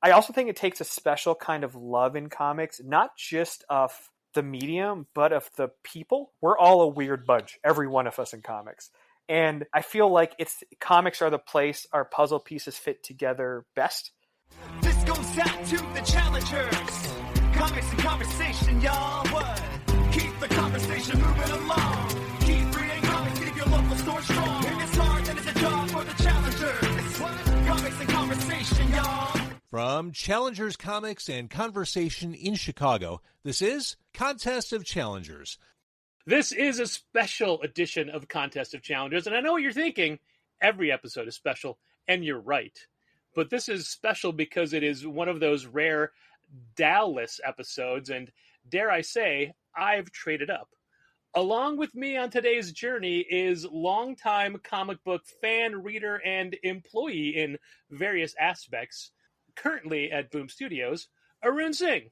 I also think it takes a special kind of love in comics, not just of the medium, but of the people. We're all a weird bunch, every one of us in comics. And I feel like comics are the place our puzzle pieces fit together best. This goes out to the challengers. Comics and conversation, y'all. What? Keep the conversation moving along. Keep reading comics, keep your local store strong. If it's hard, then it's a job for the challengers. What? Comics and conversation, y'all. From Challengers Comics and Conversation in Chicago, this is Contest of Challengers. This is a special edition of Contest of Challengers, and I know what you're thinking. Every episode is special, and you're right. But this is special because it is one of those rare Dallas episodes, and dare I say, I've traded up. Along with me on today's journey is longtime comic book fan, reader, and employee in various aspects, currently at Boom Studios, Arune Singh.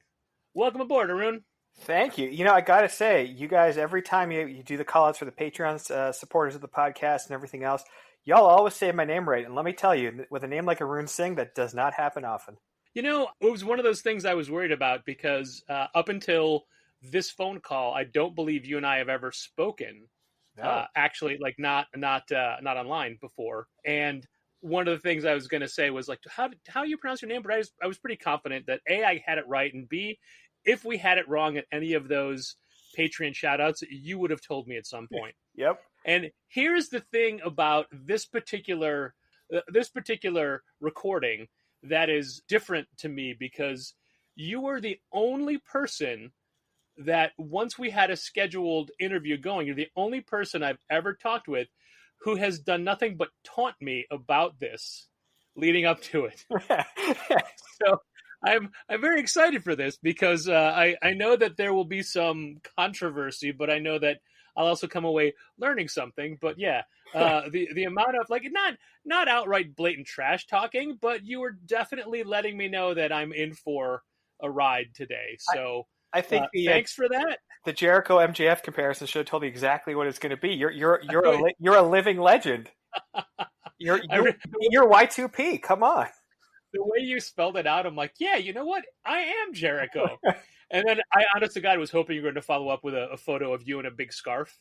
Welcome aboard, Arune. Thank you. You know, I got to say, you guys, every time you do the call-outs for the Patreon supporters of the podcast and everything else, y'all always say my name right. And let me tell you, with a name like Arune Singh, that does not happen often. You know, it was one of those things I was worried about because up until this phone call, I don't believe you and I have ever spoken. No. Actually, like not online before. And one of the things I was going to say was like, how you pronounce your name? But I was pretty confident that A, I had it right, and B, if we had it wrong at any of those Patreon shout-outs, you would have told me at some point. Yep. And here's the thing about this particular recording that is different to me, because you were the only person that once we had a scheduled interview going, you're the only person I've ever talked with who has done nothing but taunt me about this leading up to it. So I'm very excited for this because I know that there will be some controversy, but I know that I'll also come away learning something. But yeah, the amount of like not outright blatant trash talking, but you were definitely letting me know that I'm in for a ride today. So I think thanks for that. The Jericho MJF comparison should have told me exactly what it's going to be. You're a living legend. You're Y2P. Come on. The way you spelled it out, I'm like, yeah, you know what? I am Jericho. And then I, honest to God, was hoping you were going to follow up with a photo of you in a big scarf.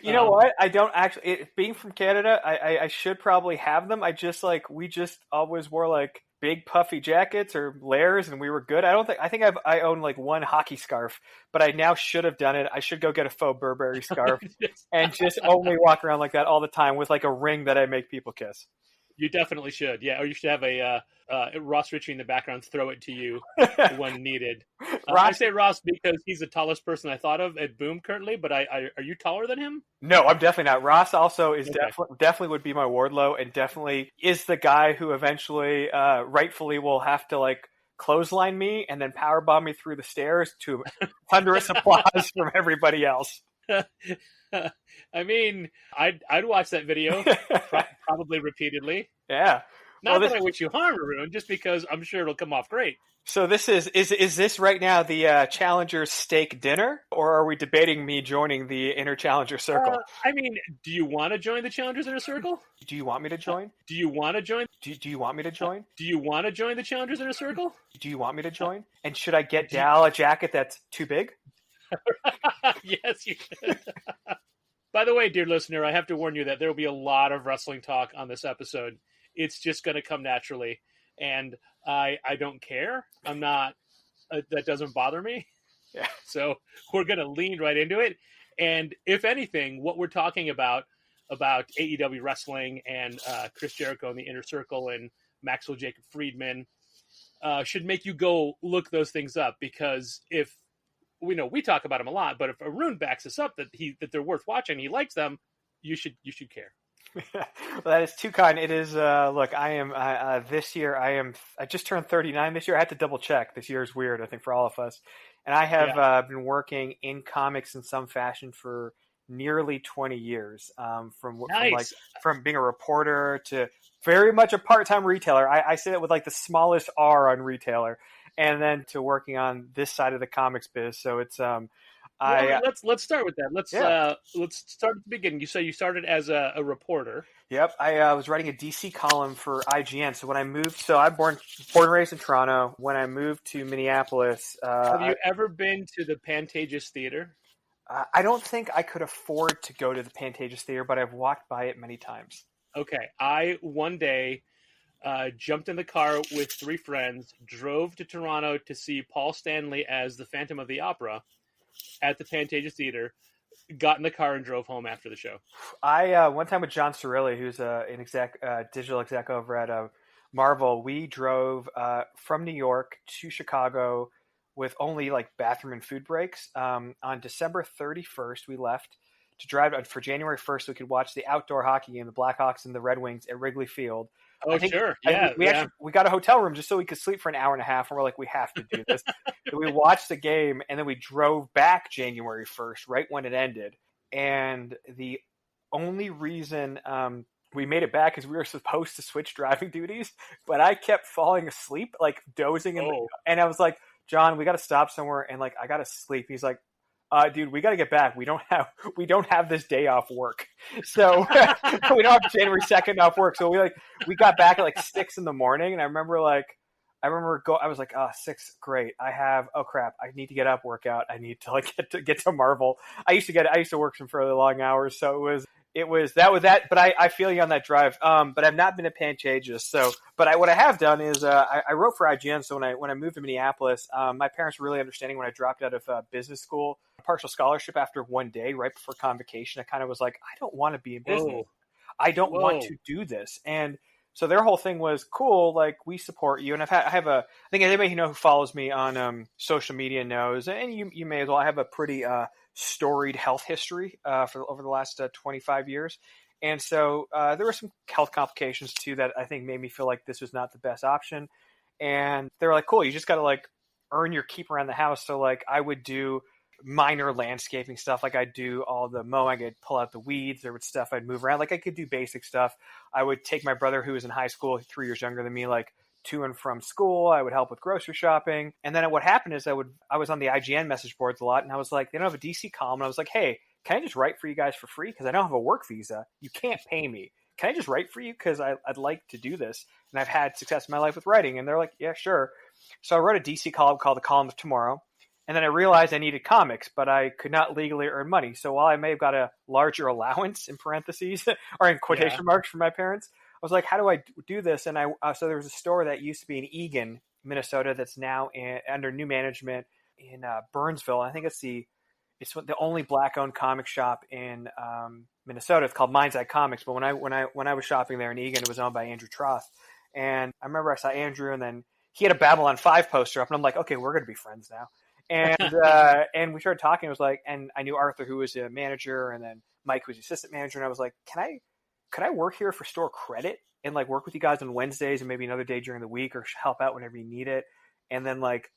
You know what? I don't actually. Being from Canada, I should probably have them. We just always wore like big puffy jackets or layers, and we were good. I think I own like one hockey scarf, but I now should have done it. I should go get a faux Burberry scarf and just only walk around like that all the time with like a ring that I make people kiss. You definitely should, yeah. Or you should have a Ross Ritchie in the background throw it to you when needed. I say Ross because he's the tallest person I thought of at Boom currently, but are you taller than him? No, I'm definitely not. Ross also is definitely would be my Wardlow, and definitely is the guy who eventually, rightfully, will have to like clothesline me and then powerbomb me through the stairs to thunderous applause from everybody else. I mean, I'd watch that video probably repeatedly. Yeah. Not that I wish you harm, Arune, just because I'm sure it'll come off great. So this is this right now the Challenger's steak dinner, or are we debating me joining the Inner Challenger Circle? I mean, do you want to join the Challengers Inner Circle? Do you want me to join? Do you want to join? Do you want me to join? Do you want to join the Challengers Inner Circle? Do you want me to join? And should I get Dal a jacket that's too big? Yes, you should. By the way, dear listener, I have to warn you that there will be a lot of wrestling talk on this episode. It's just going to come naturally, and I don't care. I'm not. That doesn't bother me. Yeah. So we're going to lean right into it. And if anything, what we're talking about AEW wrestling and Chris Jericho in the Inner Circle and Maxwell Jacob Friedman should make you go look those things up, because if we talk about them a lot, but if Arune backs us up that they're worth watching, he likes them, you should care. Well, that is too kind. It is. Look, I am this year. I just turned 39 this year. I had to double check. This year is weird, I think, for all of us. And I have been working in comics in some fashion for nearly 20 years. From being a reporter to very much a part-time retailer. I say that with like the smallest R on retailer. And then to working on this side of the comics biz. So it's Let's start with that. Let's start at the beginning. You say you started as a reporter. Yep, I was writing a DC column for IGN. So when I moved, so I'm born and raised in Toronto. When I moved to Minneapolis, Have you ever been to the Pantages Theater? I don't think I could afford to go to the Pantages Theater, but I've walked by it many times. Okay, I one day jumped in the car with 3 friends, drove to Toronto to see Paul Stanley as the Phantom of the Opera at the Pantages Theater, got in the car and drove home after the show. I one time with John Cirilli, who's an digital exec over at Marvel, we drove from New York to Chicago with only like bathroom and food breaks. On December 31st, we left to drive for January 1st so we could watch the outdoor hockey game, the Blackhawks and the Red Wings at Wrigley Field. Oh, sure. Yeah. We got a hotel room just so we could sleep for an hour and a half. And we're like, we have to do this. So we watched the game and then we drove back January 1st, right when it ended. And the only reason we made it back is we were supposed to switch driving duties, but I kept falling asleep, like dozing. And I was like, John, we got to stop somewhere. And like, I got to sleep. He's like, dude, we got to get back. We don't have this day off work. So we don't have January 2nd off work. So we got back at like 6 a.m. And I was like, 6, great. Oh crap. I need to get up, work out. I need to like get to Marvel. I used to work some fairly long hours. So it was that, but I feel you on that drive. But I've not been to Pantages. So, but what I have done is, I wrote for IGN. So when I moved to Minneapolis, my parents were really understanding when I dropped out of business school, partial scholarship after one day, right before convocation. I kind of was like, I don't want to be in business. Whoa. I don't want to do this. And so their whole thing was cool. Like, we support you. And I think anybody who follows me on social media knows, and you may as well, I have a pretty, storied health history over the last 25 years. And so there were some health complications too that I think made me feel like this was not the best option. And they were like, cool, you just got to like earn your keep around the house. So like I would do minor landscaping stuff. Like I'd do all the mowing, I'd pull out the weeds, there was stuff I'd move around. Like I could do basic stuff. I would take my brother who was in high school, 3 years younger than me, like to and from school. I would help with grocery shopping. And then what happened is I was on the IGN message boards a lot, and I was like, they don't have a DC column. And I was like, hey, can I just write for you guys for free? Because I don't have a work visa. You can't pay me. Can I just write for you? Because I'd like to do this. And I've had success in my life with writing. And they're like, yeah, sure. So I wrote a DC column called The Column of Tomorrow. And then I realized I needed comics, but I could not legally earn money. So while I may have got a larger allowance in parentheses or in quotation marks from my parents, I was like, how do I do this? And so there was a store that used to be in Eagan, Minnesota, that's now under new management in Burnsville. I think it's the only black-owned comic shop in Minnesota. It's called Mind's Eye Comics. But when I was shopping there in Eagan, it was owned by Andrew Troth. And I remember I saw Andrew, and then he had a Babylon 5 poster up, and I'm like, okay, we're going to be friends now. And we started talking. It was like, and I knew Arthur, who was a manager, and then Mike, who was the assistant manager. And I was like, could I work here for store credit and like work with you guys on Wednesdays and maybe another day during the week, or help out whenever you need it? And then like,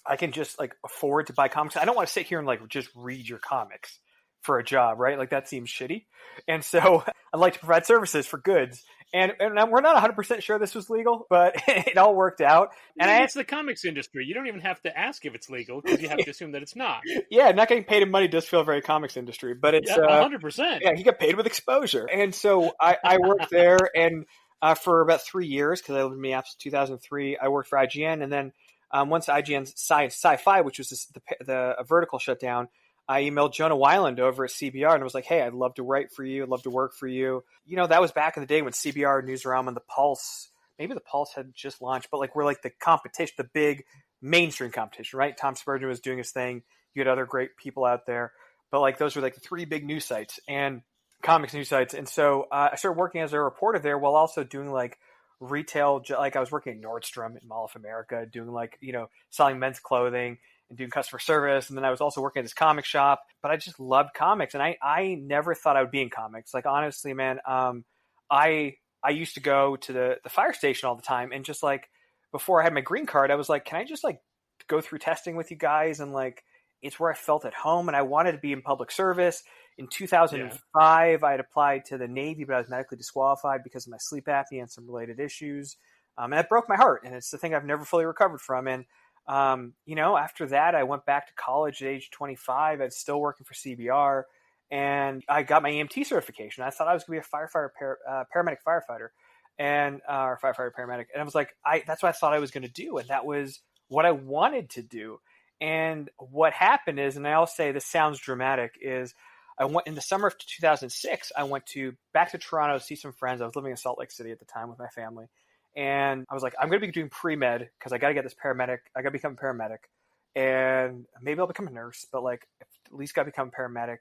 I can just like afford to buy comics. I don't want to sit here and like just read your comics for a job, right? Like that seems shitty. And so I'd like to provide services for goods. And we're not 100% sure this was legal, but it all worked out. And it's the comics industry. You don't even have to ask if it's legal, because you have to assume that it's not. Yeah, not getting paid in money does feel very comics industry, but it's 100%. Yeah, you get paid with exposure. And so I worked there, and for about 3 years, because I lived in Minneapolis in 2003, I worked for IGN, and then once IGN's Sci-Fi, which was the vertical shut down, I emailed Jonah Weiland over at CBR and was like, hey, I'd love to write for you. I'd love to work for you. You know, that was back in the day when CBR, Newsroom, and The Pulse, maybe The Pulse had just launched, but like we're like the competition, the big mainstream competition, right? Tom Spurgeon was doing his thing. You had other great people out there. But like those were like the 3 big news sites and comics news sites. And so I started working as a reporter there while also doing like retail, like I was working at Nordstrom in Mall of America, doing like, selling men's clothing and doing customer service. And then I was also working at this comic shop, but I just loved comics. And I never thought I would be in comics. Like, honestly, man, I used to go to the fire station all the time. And just like, before I had my green card, I was like, can I just like go through testing with you guys? And like, it's where I felt at home. And I wanted to be in public service. In 2005, I had applied to the Navy, but I was medically disqualified because of my sleep apnea and some related issues. And it broke my heart. And it's the thing I've never fully recovered from. And After that, I went back to college at age 25. I was still working for CBR, and I got my EMT certification. I thought I was going to be a paramedic firefighter, or firefighter paramedic. And I was like, that's what I thought I was going to do, and that was what I wanted to do. And what happened is, and I'll say this sounds dramatic, is I went in the summer of 2006. I went back to Toronto to see some friends. I was living in Salt Lake City at the time with my family. And I was like, I'm going to be doing pre-med because I got to get this paramedic. I got to become a paramedic, and maybe I'll become a nurse, but like at least got to become a paramedic.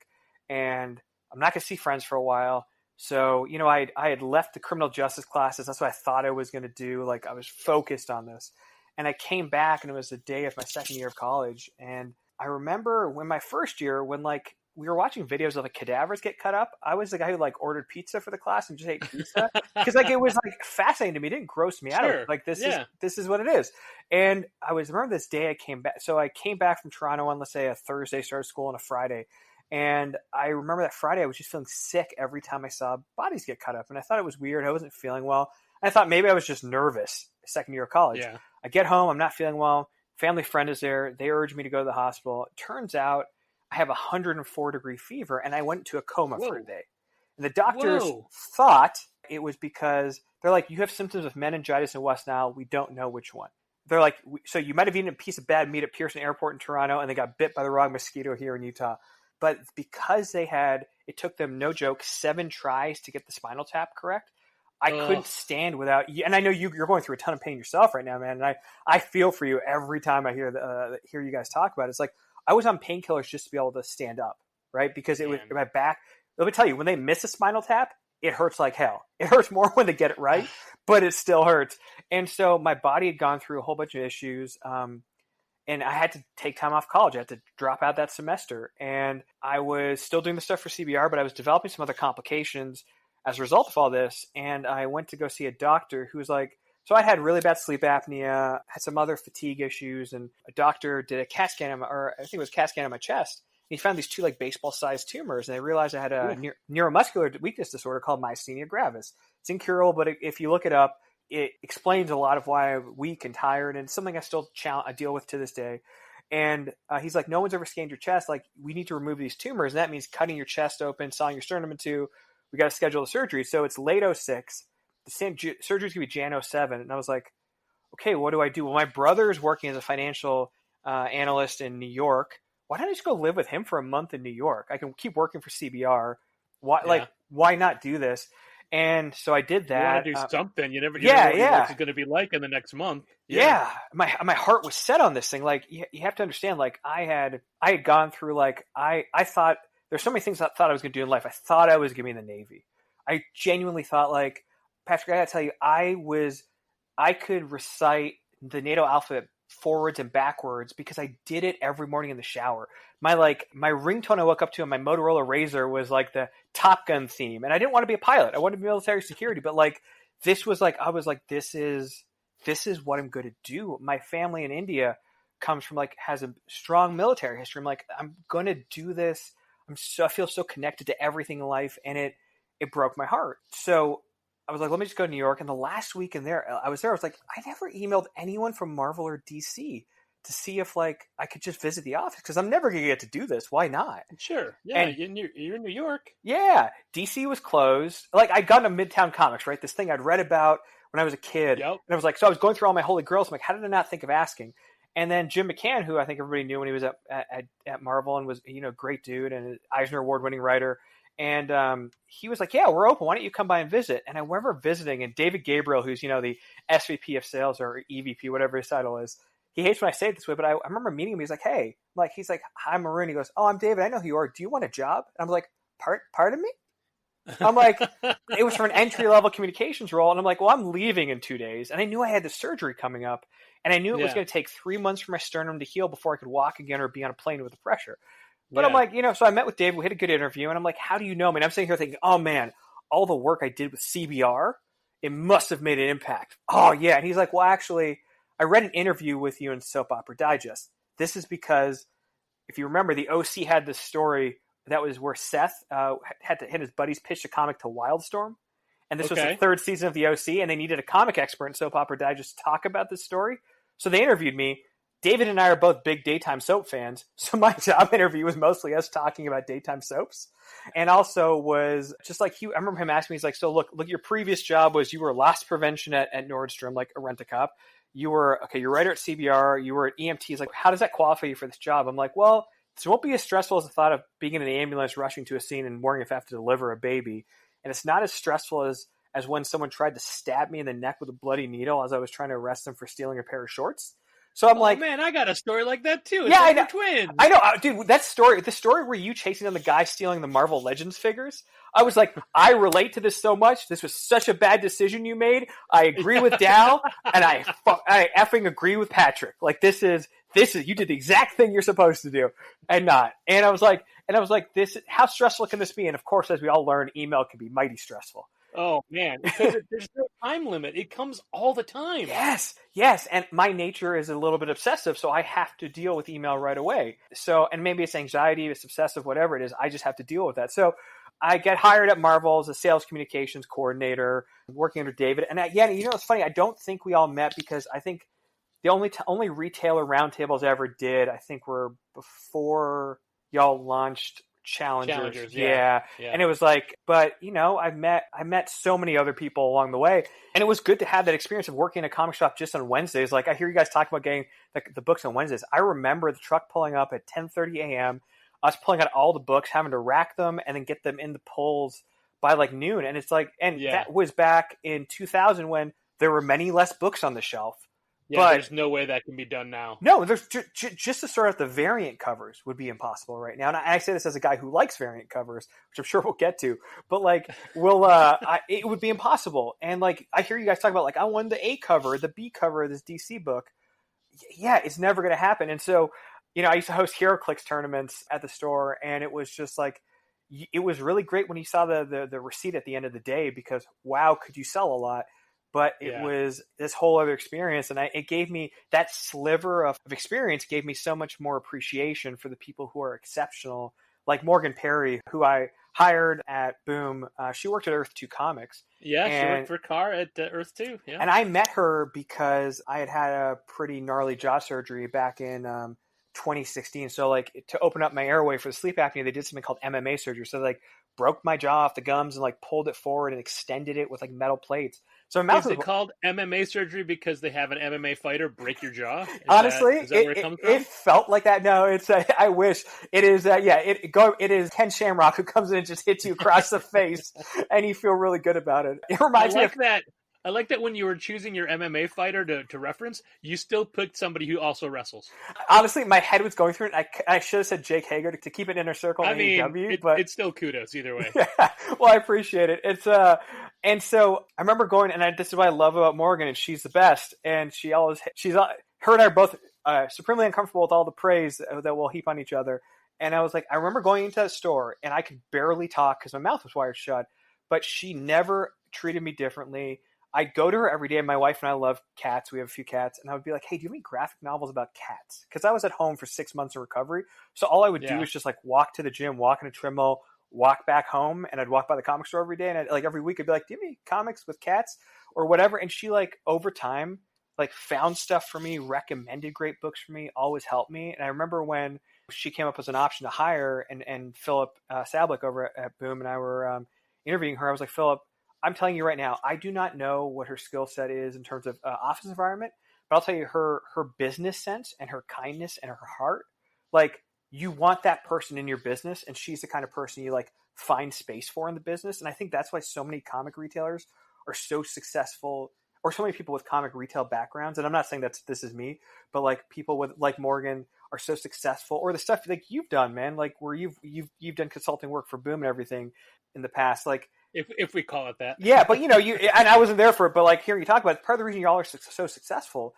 And I'm not going to see friends for a while. So, I had left the criminal justice classes. That's what I thought I was going to do. Like I was focused on this, and I came back, and it was the day of my second year of college. And I remember when my first year, when like we were watching videos of like cadavers get cut up, I was the guy who like ordered pizza for the class and just ate pizza because like it was like fascinating to me. It didn't gross me out. Sure. Like this is what it is. And remember this day I came back. So I came back from Toronto on, let's say, a Thursday, started school on a Friday. And I remember that Friday I was just feeling sick every time I saw bodies get cut up. And I thought it was weird. I wasn't feeling well. And I thought maybe I was just nervous, second year of college. Yeah. I get home, I'm not feeling well. Family friend is there. They urge me to go to the hospital. It turns out I have 104-degree fever, and I went into a coma for a day. And the doctors thought it was because they're like, you have symptoms of meningitis in West Nile. We don't know which one. They're like, so you might have eaten a piece of bad meat at Pearson Airport in Toronto, and they got bit by the wrong mosquito here in Utah. But because it took them, no joke, 7 tries to get the spinal tap correct. I couldn't stand without, and I know you're going through a ton of pain yourself right now, man. And I feel for you every time I hear you guys talk about it. It's like I was on painkillers just to be able to stand up, right? Because it was my back. Let me tell you, when they miss a spinal tap, it hurts like hell. It hurts more when they get it right, but it still hurts. And so my body had gone through a whole bunch of issues, and I had to take time off college. I had to drop out that semester, and I was still doing the stuff for CBR, but I was developing some other complications as a result of all this. And I went to go see a doctor who was like, so I had really bad sleep apnea, had some other fatigue issues, and a doctor did a CAT scan on my chest. And he found these 2 like baseball-sized tumors, and they realized I had a neuromuscular weakness disorder called myasthenia gravis. It's incurable, but if you look it up, it explains a lot of why I'm weak and tired, and it's something I still deal with to this day. And he's like, no one's ever scanned your chest. Like, we need to remove these tumors, and that means cutting your chest open, sawing your sternum in 2. We got to schedule the surgery. So it's late 06. The surgery's going to be Jan 07. And I was like, okay, what do I do? Well, my brother's working as a financial analyst in New York. Why don't I just go live with him for a month in New York? I can keep working for CBR. Why not do this? And so I did that. You want to do something. You never know what it's going to be like in the next month. Yeah. My heart was set on this thing. Like, you have to understand, like, I had gone through, like, I thought, there's so many things I thought I was going to do in life. I thought I was going to be in the Navy. I genuinely thought, like, Patrick, I got to tell you, I could recite the NATO alphabet forwards and backwards because I did it every morning in the shower. My ringtone I woke up to on my Motorola Razr was like the Top Gun theme. And I didn't want to be a pilot. I wanted to be military security, but like, this was like, I was like, this is what I'm going to do. My family in India comes from has a strong military history. I'm like, I'm going to do this. I feel so connected to everything in life, and it broke my heart. So I was like, let me just go to New York. And the last week I was like, I never emailed anyone from Marvel or DC to see if I could just visit the office because I'm never going to get to do this. Why not? Sure. Yeah. And you're in New York. Yeah. DC was closed. Like, I'd gotten to Midtown Comics, right? This thing I'd read about when I was a kid. Yep. And I was like, so I was going through all my holy grails. I'm like, how did I not think of asking? And then Jim McCann, who I think everybody knew when he was at Marvel and was, a great dude and an Eisner Award-winning writer. And he was like, yeah, we're open. Why don't you come by and visit? And I remember visiting, and David Gabriel, who's, the SVP of sales or EVP, whatever his title is. He hates when I say it this way, but I remember meeting him. He's like, hey, he's like, hi, I'm Arune. He goes, oh, I'm David. I know who you are. Do you want a job? And I'm like, pardon me? I'm like, it was for an entry-level communications role. And I'm like, well, I'm leaving in 2 days. And I knew I had the surgery coming up. And I knew it was going to take 3 months for my sternum to heal before I could walk again or be on a plane with the pressure. But I'm like, so I met with Dave. We had a good interview. And I'm like, how do you know me? And I'm sitting here thinking, oh, man, all the work I did with CBR, it must have made an impact. Oh, yeah. And he's like, well, actually, I read an interview with you in Soap Opera Digest. This is because, if you remember, the OC had this story that was where Seth had his buddies pitch a comic to Wildstorm. And this was the 3rd season of the OC, and they needed a comic expert in Soap Opera Digest to talk about this story. So they interviewed me. David and I are both big daytime soap fans, so my job interview was mostly us talking about daytime soaps, and also was just like I remember him asking me, he's like, "So look, your previous job was you were loss prevention at Nordstrom, like a rent-a-cop. You're writer at CBR. You were at EMTs. Like, how does that qualify you for this job?" I'm like, "Well, this won't be as stressful as the thought of being in an ambulance, rushing to a scene, and worrying if I have to deliver a baby, and it's not as stressful as when someone tried to stab me in the neck with a bloody needle as I was trying to arrest them for stealing a pair of shorts." So I'm like, man, I got a story like that too. It's yeah, like I know. Twins. I know, dude. The story where you chasing down the guy stealing the Marvel Legends figures. I was like, I relate to this so much. This was such a bad decision you made. I agree with Dal, and I effing agree with Patrick. Like, this is you did the exact thing you're supposed to do, and not. And I was like, this. How stressful can this be? And of course, as we all learn, email can be mighty stressful. Oh man, because there's no time limit. It comes all the time. Yes, and my nature is a little bit obsessive, so I have to deal with email right away. So, and maybe it's anxiety, it's obsessive, whatever it is, I just have to deal with that. So I get hired at Marvel as a sales communications coordinator, working under David. And it's funny, I don't think we all met because I think the only retailer roundtables I ever did, I think were before y'all launched Challengers. Yeah. And it was like, but I met so many other people along the way, and it was good to have that experience of working in a comic shop just on Wednesdays. Like, I hear you guys talk about getting the books on Wednesdays. I remember the truck pulling up at 10:30 a.m., us pulling out all the books, having to rack them and then get them in the pulls by like noon. And it's like, that was back in 2000 when there were many less books on the shelf. Yeah, but there's no way that can be done now. No, there's just to sort out the variant covers would be impossible right now. And I say this as a guy who likes variant covers, which I'm sure we'll get to. But like, it would be impossible. And like, I hear you guys talk about like, I wanted the A cover, the B cover of this DC book. Yeah, it's never going to happen. And so, I used to host HeroClix tournaments at the store, and it was just like, it was really great when you saw the receipt at the end of the day, because wow, could you sell a lot? But it was this whole other experience, and it gave me that sliver of experience, gave me so much more appreciation for the people who are exceptional, like Morgan Perry, who I hired at Boom. She worked at Earth 2 Comics. Yeah, she worked for Carr at Earth 2. Yeah. And I met her because I had a pretty gnarly jaw surgery back in 2016. So like, to open up my airway for the sleep apnea, they did something called MMA surgery. So like, broke my jaw off the gums and like pulled it forward and extended it with like metal plates. So my mouth is it called MMA surgery because they have an MMA fighter break your jaw? Honestly, is that where it comes from? It felt like that. No, it's I wish it is. It is Ken Shamrock who comes in and just hits you across the face, and you feel really good about it. It reminds me of that. I like that when you were choosing your MMA fighter to reference, you still picked somebody who also wrestles. Honestly, my head was going through it. I should have said Jake Hager to keep it inner circle. I mean, AEW, but it's still kudos either way. Yeah, well, I appreciate it. It's and so I remember going, and this is what I love about Morgan, and she's the best. And her and I are both supremely uncomfortable with all the praise that we'll heap on each other. And I was like, I remember going into that store, and I could barely talk because my mouth was wired shut. But she never treated me differently. I'd go to her every day. My wife and I love cats. We have a few cats. And I would be like, hey, do you have any graphic novels about cats? Because I was at home for 6 months of recovery. So all I would do is just like walk to the gym, walk in a trim mill, walk back home. And I'd walk by the comic store every day. And every week I'd be like, do you have any comics with cats or whatever? And she like over time, like found stuff for me, recommended great books for me, always helped me. And I remember when she came up as an option to hire and Philip Sablick over at Boom and I were interviewing her. I was like, Philip, I'm telling you right now, I do not know what her skill set is in terms of office environment, but I'll tell you her business sense and her kindness and her heart, like you want that person in your business, and she's the kind of person you like find space for in the business. And I think that's why so many comic retailers are so successful, or so many people with comic retail backgrounds. And I'm not saying this is me, but like people with like Morgan are so successful, or the stuff like you've done, man, like where you've done consulting work for Boom and everything in the past, like. If we call it that. Yeah, but you and I wasn't there for it, but like hearing you talk about it, part of the reason y'all are so successful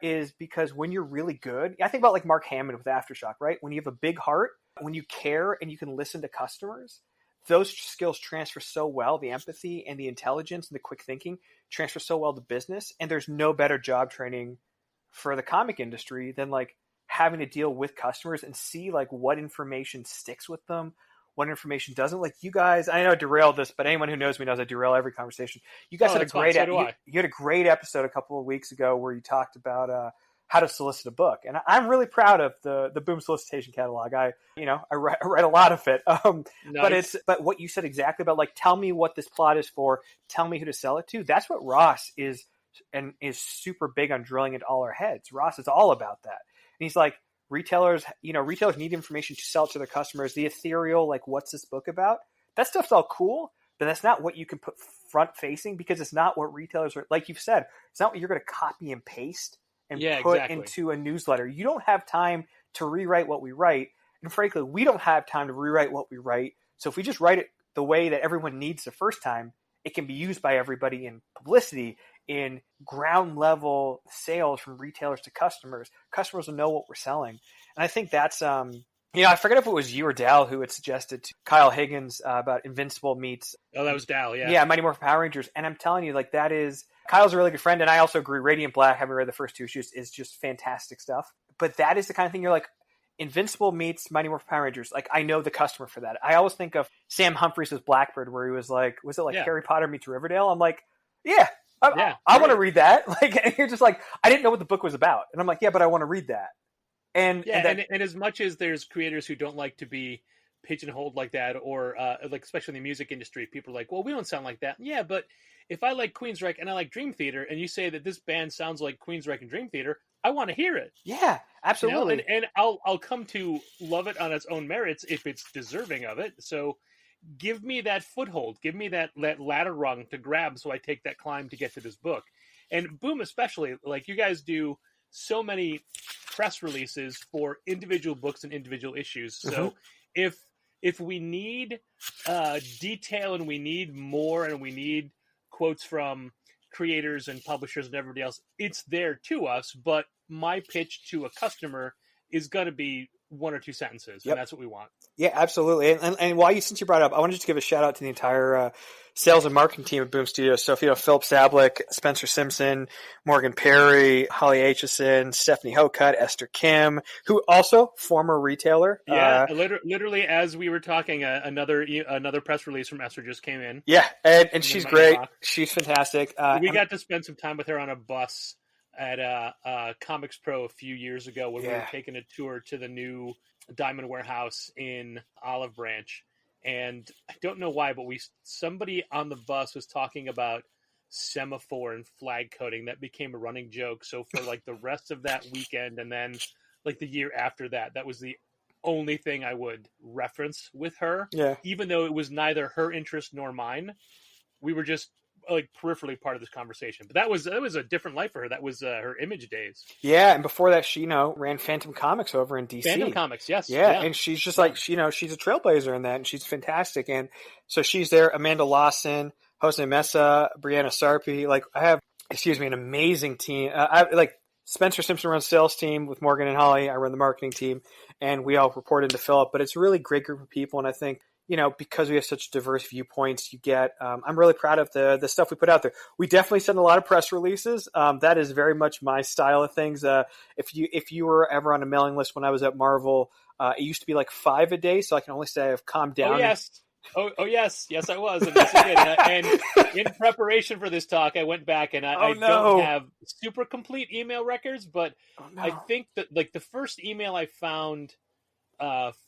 is because when you're really good, I think about like Mark Hamill with Aftershock, right? When you have a big heart, when you care and you can listen to customers, those skills transfer so well. The empathy and the intelligence and the quick thinking transfer so well to business. And there's no better job training for the comic industry than like having to deal with customers and see like what information sticks with them, what information doesn't. Like you guys, I know I derailed this, but anyone who knows me knows I derail every conversation. You guys had a great, you had a great episode a couple of weeks ago where you talked about how to solicit a book. And I'm really proud of the Boom solicitation catalog. I write a lot of it. Nice. But what you said exactly about like, tell me what this plot is for, tell me who to sell it to. That's what Ross is super big on drilling into all our heads. Ross is all about that. And he's like, retailers need information to sell to their customers. The ethereal, like, what's this book about? That stuff's all cool, but that's not what you can put front facing, because it's not what retailers are, like you've said, it's not what you're going to copy and paste and put into a newsletter. You don't have time to rewrite what we write. And frankly, we don't have time to rewrite what we write. So if we just write it the way that everyone needs the first time, it can be used by everybody in publicity, in ground level sales from retailers to customers. Customers will know what we're selling. And I think that's, I forget if it was you or Dal who had suggested to Kyle Higgins about Invincible meets. Oh, that was Dal, yeah. Yeah, Mighty Morphin Power Rangers. And I'm telling you, like, that is, Kyle's a really good friend. And I also agree, Radiant Black, having read the first 2 issues, is just fantastic stuff. But that is the kind of thing you're like, Invincible meets Mighty Morphin Power Rangers. Like, I know the customer for that. I always think of Sam Humphries' Blackbird, where he was like, was it like Harry Potter meets Riverdale? I'm like, I want to read that. Like, and you're just like, I didn't know what the book was about. And I'm like, yeah, but I want to read that. And as much as there's creators who don't like to be pigeonholed like that, or like, especially in the music industry, people are like, well, we don't sound like that. Yeah, but if I like Queensryche and I like Dream Theater, and you say that this band sounds like Queensryche and Dream Theater, I want to hear it. Yeah, absolutely. You know? And I'll come to love it on its own merits if it's deserving of it. So give me that foothold, give me that ladder rung to grab, so I take that climb to get to this book. And Boom, especially, like, you guys do so many press releases for individual books and individual issues. So if we need detail, and we need more, and we need quotes from creators and publishers and everybody else, it's there to us. But my pitch to a customer is going to be 1 or 2 sentences, and that's what we want. Yeah, absolutely. And since you brought it up, I wanted just to give a shout out to the entire sales and marketing team at Boom Studios. So, Philip Sablick, Spencer Simpson, Morgan Perry, Holly Aitchison, Stephanie Hokut, Esther Kim, who also former retailer. Yeah, literally as we were talking, another press release from Esther just came in. Yeah, and she's great. She's fantastic. We got to spend some time with her on a bus at Comics Pro a few years ago when we were taking a tour to the new Diamond Warehouse in Olive Branch. And I don't know why, but somebody on the bus was talking about semaphore and flag coding. That became a running joke. So for like the rest of that weekend, and then like the year after that, that was the only thing I would reference with her. Yeah. Even though it was neither her interest nor mine, we were just like peripherally part of this conversation. But that was a different life for her. That was her Image days. Yeah, and before that, she ran Phantom Comics over in DC. Phantom Comics, yes. Yeah, and she's just like, she's a trailblazer in that, and she's fantastic. And so she's there. Amanda Lawson, Jose Mesa, Brianna Sarpi. Like, I have, an amazing team. Spencer Simpson runs sales team with Morgan and Holly. I run the marketing team, and we all report into Philip. But it's a really great group of people, and I think, because we have such diverse viewpoints, you get, I'm really proud of the stuff we put out there. We definitely send a lot of press releases. That is very much my style of things. If you were ever on a mailing list when I was at Marvel, it used to be like 5 a day. So I can only say I've calmed down. Oh, yes. Yes, I was. And, yes, I did. And in preparation for this talk, I went back, and I don't have super complete email records, but I think that like the first email I found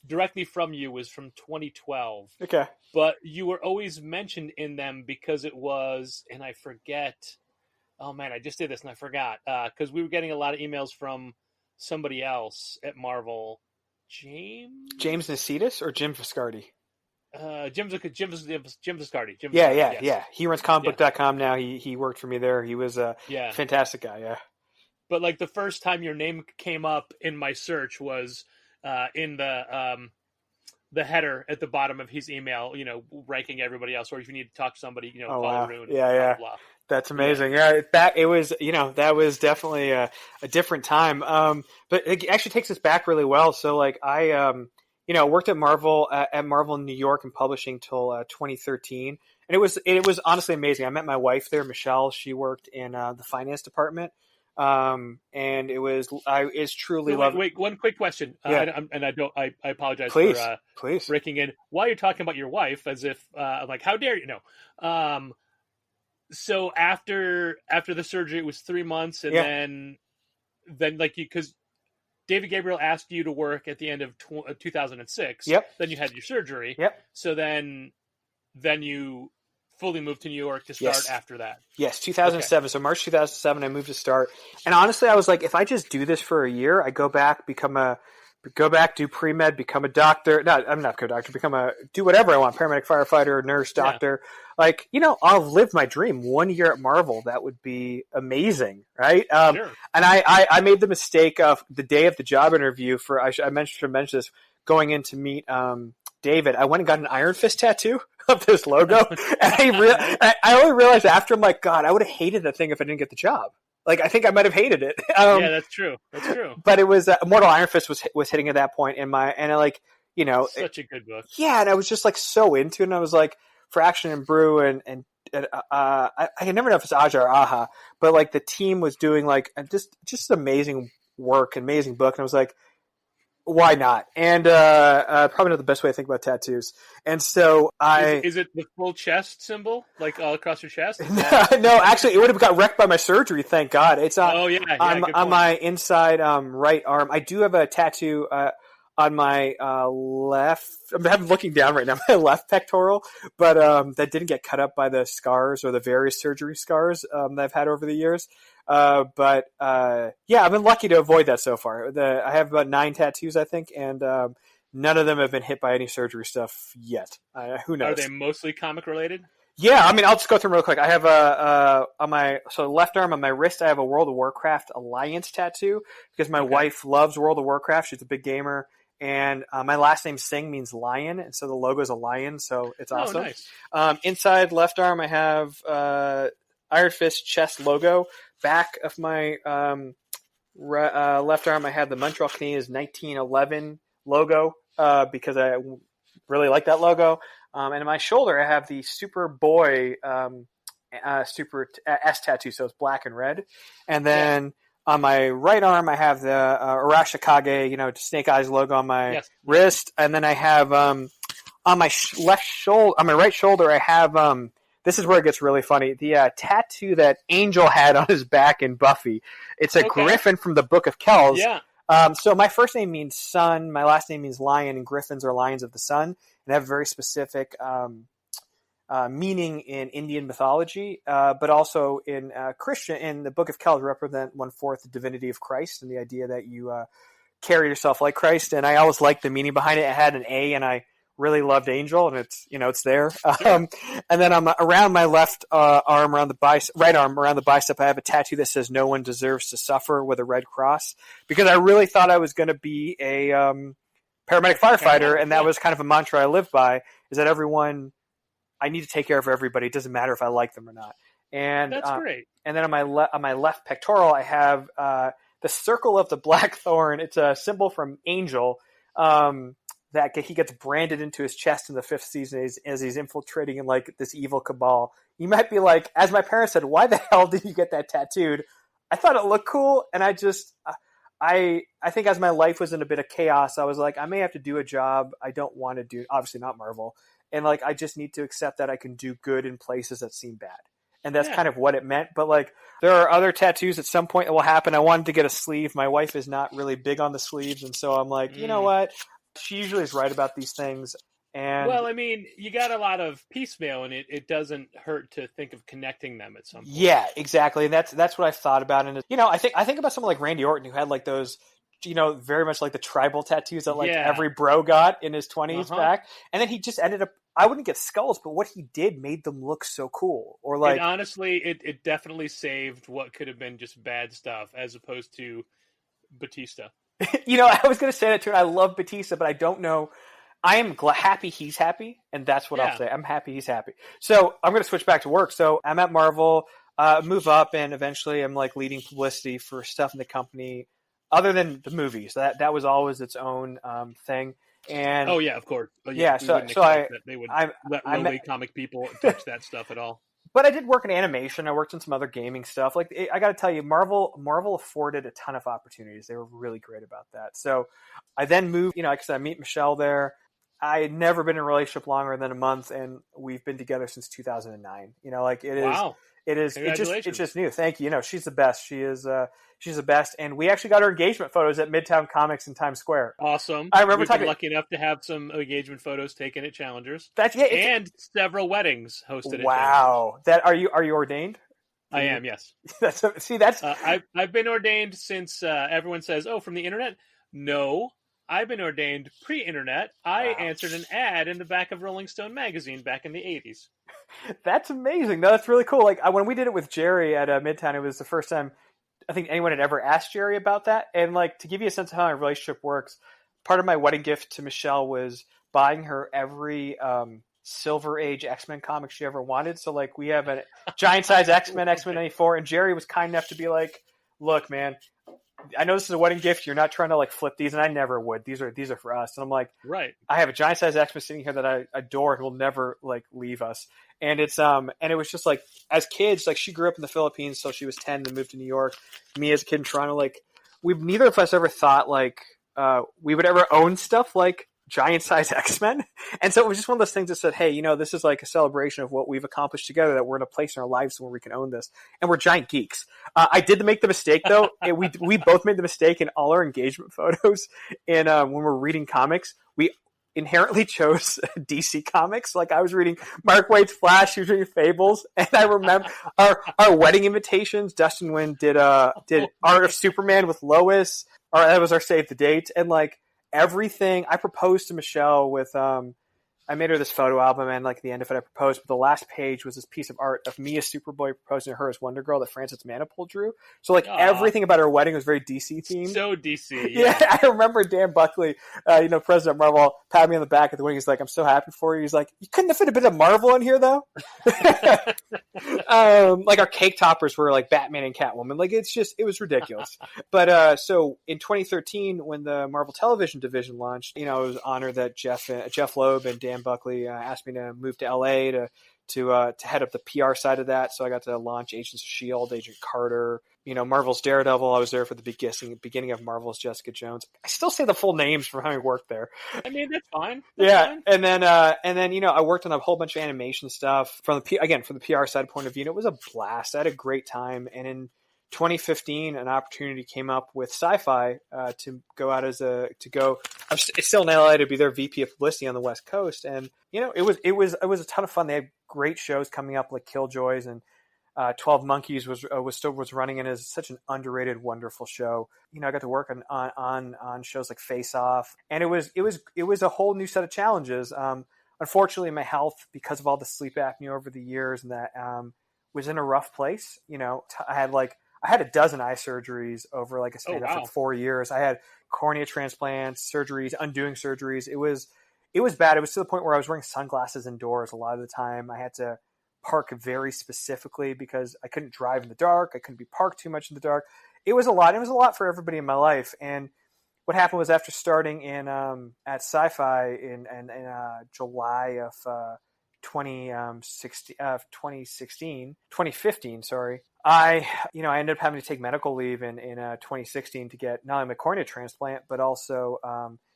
directly from you was from 2012. Okay. But you were always mentioned in them because it was, and I forget, oh man, I just did this and I forgot, because we were getting a lot of emails from somebody else at Marvel. James Nacidis or Jim Viscardi? Jim Viscardi. Yeah. He runs comicbook.com now. He worked for me there. He was a fantastic guy. Yeah. But like the first time your name came up in my search was in the header at the bottom of his email, ranking everybody else, or if you need to talk to somebody, call Arune. Blah, blah. That's amazing. Yeah, it was, that was definitely a different time. But it actually takes us back really well. So like I, worked at Marvel in New York and publishing till 2013, and it was honestly amazing. I met my wife there, Michelle. She worked in the finance department. And it's truly lovely. Wait, one quick question. I apologize for breaking in. While you're talking about your wife, as if I'm like, how dare you? No. So after the surgery, it was 3 months, and then then like because David Gabriel asked you to work at the end of 2006. Yep. Then you had your surgery. Yep. So then you fully moved to New York to start Yes. after that. Yes, 2007. Okay. So March 2007, I moved to start. And honestly, I was like, if I just do this for a year, I go back, do pre-med, become a doctor. No, I'm not a doctor. Do whatever I want. Paramedic, firefighter, nurse, doctor. Yeah. Like, I'll live my dream. 1 year at Marvel. That would be amazing. Right. Sure. And I made the mistake of the day of the job interview I should mention this, going in to meet, David. I went and got an Iron Fist tattoo of this logo. And I only realized after, I'm like, God, I would have hated that thing if I didn't get the job. Like, I think I might have hated it. Yeah, that's true. That's true. But it was Immortal Iron Fist was hitting at that point such a good book. Yeah, and I was just like so into it. And I was like, for Action and Brew and I can never know if it's Aja or Aha, but like the team was doing like just amazing work, amazing book, and I was like, why not? And probably not the best way to think about tattoos. And so is it the full chest symbol, like all across your chest? No, actually, it would have got wrecked by my surgery. Thank God. It's on my inside right arm. I do have a tattoo on my left. I'm looking down right now, my left pectoral, but that didn't get cut up by the scars or the various surgery scars that I've had over the years. But I've been lucky to avoid that so far. I have about 9 tattoos, I think, and none of them have been hit by any surgery stuff yet. Who knows? Are they mostly comic related? Yeah, I mean, I'll just go through them real quick. I have on my left arm on my wrist, I have a World of Warcraft Alliance tattoo because my wife loves World of Warcraft. She's a big gamer. And my last name Singh means lion, and so the logo is a lion, so it's awesome. Nice. Inside left arm, I have Iron Fist chest logo. Back of my left arm, I have the Montreal Canadiens 1911 logo because I really like that logo. And on my shoulder, I have the Superboy Super S tattoo, so it's black and red. And then on my right arm, I have the Arashikage, Snake Eyes logo on my wrist. And then I have on my right shoulder, I have this is where it gets really funny. The tattoo that Angel had on his back in Buffy. It's a griffin from the Book of Kells. Yeah. So my first name means sun. My last name means lion, and griffins are lions of the sun. And they have very specific meaning in Indian mythology, but also in Christian. In the Book of Kells, represent 1/4 the divinity of Christ and the idea that you carry yourself like Christ. And I always liked the meaning behind it. It had an A, and I really loved Angel, and it's there. And then around my left arm, around the right arm, around the bicep, I have a tattoo that says "No one deserves to suffer" with a red cross, because I really thought I was going to be a paramedic firefighter, and that was kind of a mantra I lived by: is that I need to take care of everybody. It doesn't matter if I like them or not. And that's great. And then on my left pectoral, I have the circle of the black thorn. It's a symbol from Angel. That he gets branded into his chest in the 5th season as he's infiltrating in like this evil cabal. You might be like, as my parents said, why the hell did you get that tattooed? I thought it looked cool, and I think as my life was in a bit of chaos, I was like, I may have to do a job I don't want to do, obviously not Marvel, and like I just need to accept that I can do good in places that seem bad. And that's kind of what it meant. But like, there are other tattoos at some point that will happen. I wanted to get a sleeve. My wife is not really big on the sleeves, and so I'm like, you know what? She usually is right about these things. And well, I mean, you got a lot of piecemeal, and it doesn't hurt to think of connecting them at some point. Yeah, exactly. And that's what I thought about. And I think about someone like Randy Orton, who had like those, very much like the tribal tattoos that like every bro got in his 20s back. And then he just ended up, I wouldn't get skulls, but what he did made them look so cool. Or like, and honestly, it definitely saved what could have been just bad stuff, as opposed to Batista. I was going to say that too. I love Batista, but I don't know. I am happy he's happy, and that's what I'll say. I'm happy he's happy. So I'm going to switch back to work. So I'm at Marvel, move up, and eventually I'm like leading publicity for stuff in the company other than the movies. That was always its own thing. And oh yeah, of course. But so they would let lowly comic people touch that stuff at all. But I did work in animation. I worked in some other gaming stuff. Like, I got to tell you, Marvel afforded a ton of opportunities. They were really great about that. So I then moved, because I meet Michelle there. I had never been in a relationship longer than a month, and we've been together since 2009. Wow. It is. Congratulations. It's just new. Thank you. She's the best. She's the best. And we actually got her engagement photos at Midtown Comics in Times Square. Awesome. I remember We've been lucky enough to have some engagement photos taken at Challengers. And several weddings hosted. Wow. Are you ordained? I am. Yes. I've been ordained since everyone says, "Oh, from the internet." No, I've been ordained pre-internet. I answered an ad in the back of Rolling Stone magazine back in the 80s. That's amazing. No, that's really cool. Like when we did it with Jerry at Midtown, it was the first time I think anyone had ever asked Jerry about that. And like to give you a sense of how my relationship works, part of my wedding gift to Michelle was buying her every Silver Age X-Men comic she ever wanted. So like we have a giant size X-Men 94, and Jerry was kind enough to be like, "Look, man, I know this is a wedding gift. You're not trying to like flip these, and I never would. These are for us." And I'm like, right. I have a giant size X-Men sitting here that I adore and will never like leave us. And it's and it was just like as kids, like she grew up in the Philippines, so she was 10 and moved to New York. Me as a kid in Toronto, like neither of us ever thought like we would ever own stuff like giant size X-Men. And so it was just one of those things that said, hey, this is like a celebration of what we've accomplished together, that we're in a place in our lives where we can own this. And we're giant geeks. I did make the mistake though. We both made the mistake in all our engagement photos. And when we're reading comics, we inherently chose DC comics. Like I was reading Mark Waid's Flash, he was reading Fables. And I remember our wedding invitations. Dustin Wynn did Art of Superman with Lois. That was our save the date. And like, everything I proposed to Michelle with I made her this photo album, and like at the end of it I proposed, but the last page was this piece of art of me as Superboy proposing to her as Wonder Girl that Francis Manapul drew. So like everything about our wedding was very DC themed. So DC. Yeah, I remember Dan Buckley, President of Marvel, patted me on the back at the wedding. He's like, "I'm so happy for you." He's like, "You couldn't have fit a bit of Marvel in here though?" Like our cake toppers were like Batman and Catwoman. Like it was ridiculous. But so in 2013, when the Marvel Television division launched, I was honored that Jeff Loeb and Dan Buckley asked me to move to LA to head up the PR side of that. So I got to launch Agents of S.H.I.E.L.D., Agent Carter, Marvel's Daredevil. I was there for the beginning of Marvel's Jessica Jones. I still say the full names from having worked there. I mean, that's fine. Fine. And then I worked on a whole bunch of animation stuff from the PR side point of view. And it was a blast. I had a great time. And in 2015, an opportunity came up with Sci-Fi to go out I'm still in LA to be their VP of publicity on the West Coast, and it was a ton of fun. They had great shows coming up like Killjoys, and 12 Monkeys was running, and is such an underrated, wonderful show. I got to work on shows like Face Off, and it was a whole new set of challenges. Unfortunately, my health, because of all the sleep apnea over the years, and that was in a rough place. I had a dozen eye surgeries over like a span of like 4 years. I had cornea transplants, surgeries, undoing surgeries. It was bad. It was to the point where I was wearing sunglasses indoors a lot of the time. I had to park very specifically because I couldn't drive in the dark. I couldn't be parked too much in the dark. It was a lot. It was a lot for everybody in my life. And what happened was after starting in at Sci-Fi in July of 2015, sorry. I ended up having to take medical leave in 2016 to get not only my cornea transplant, but also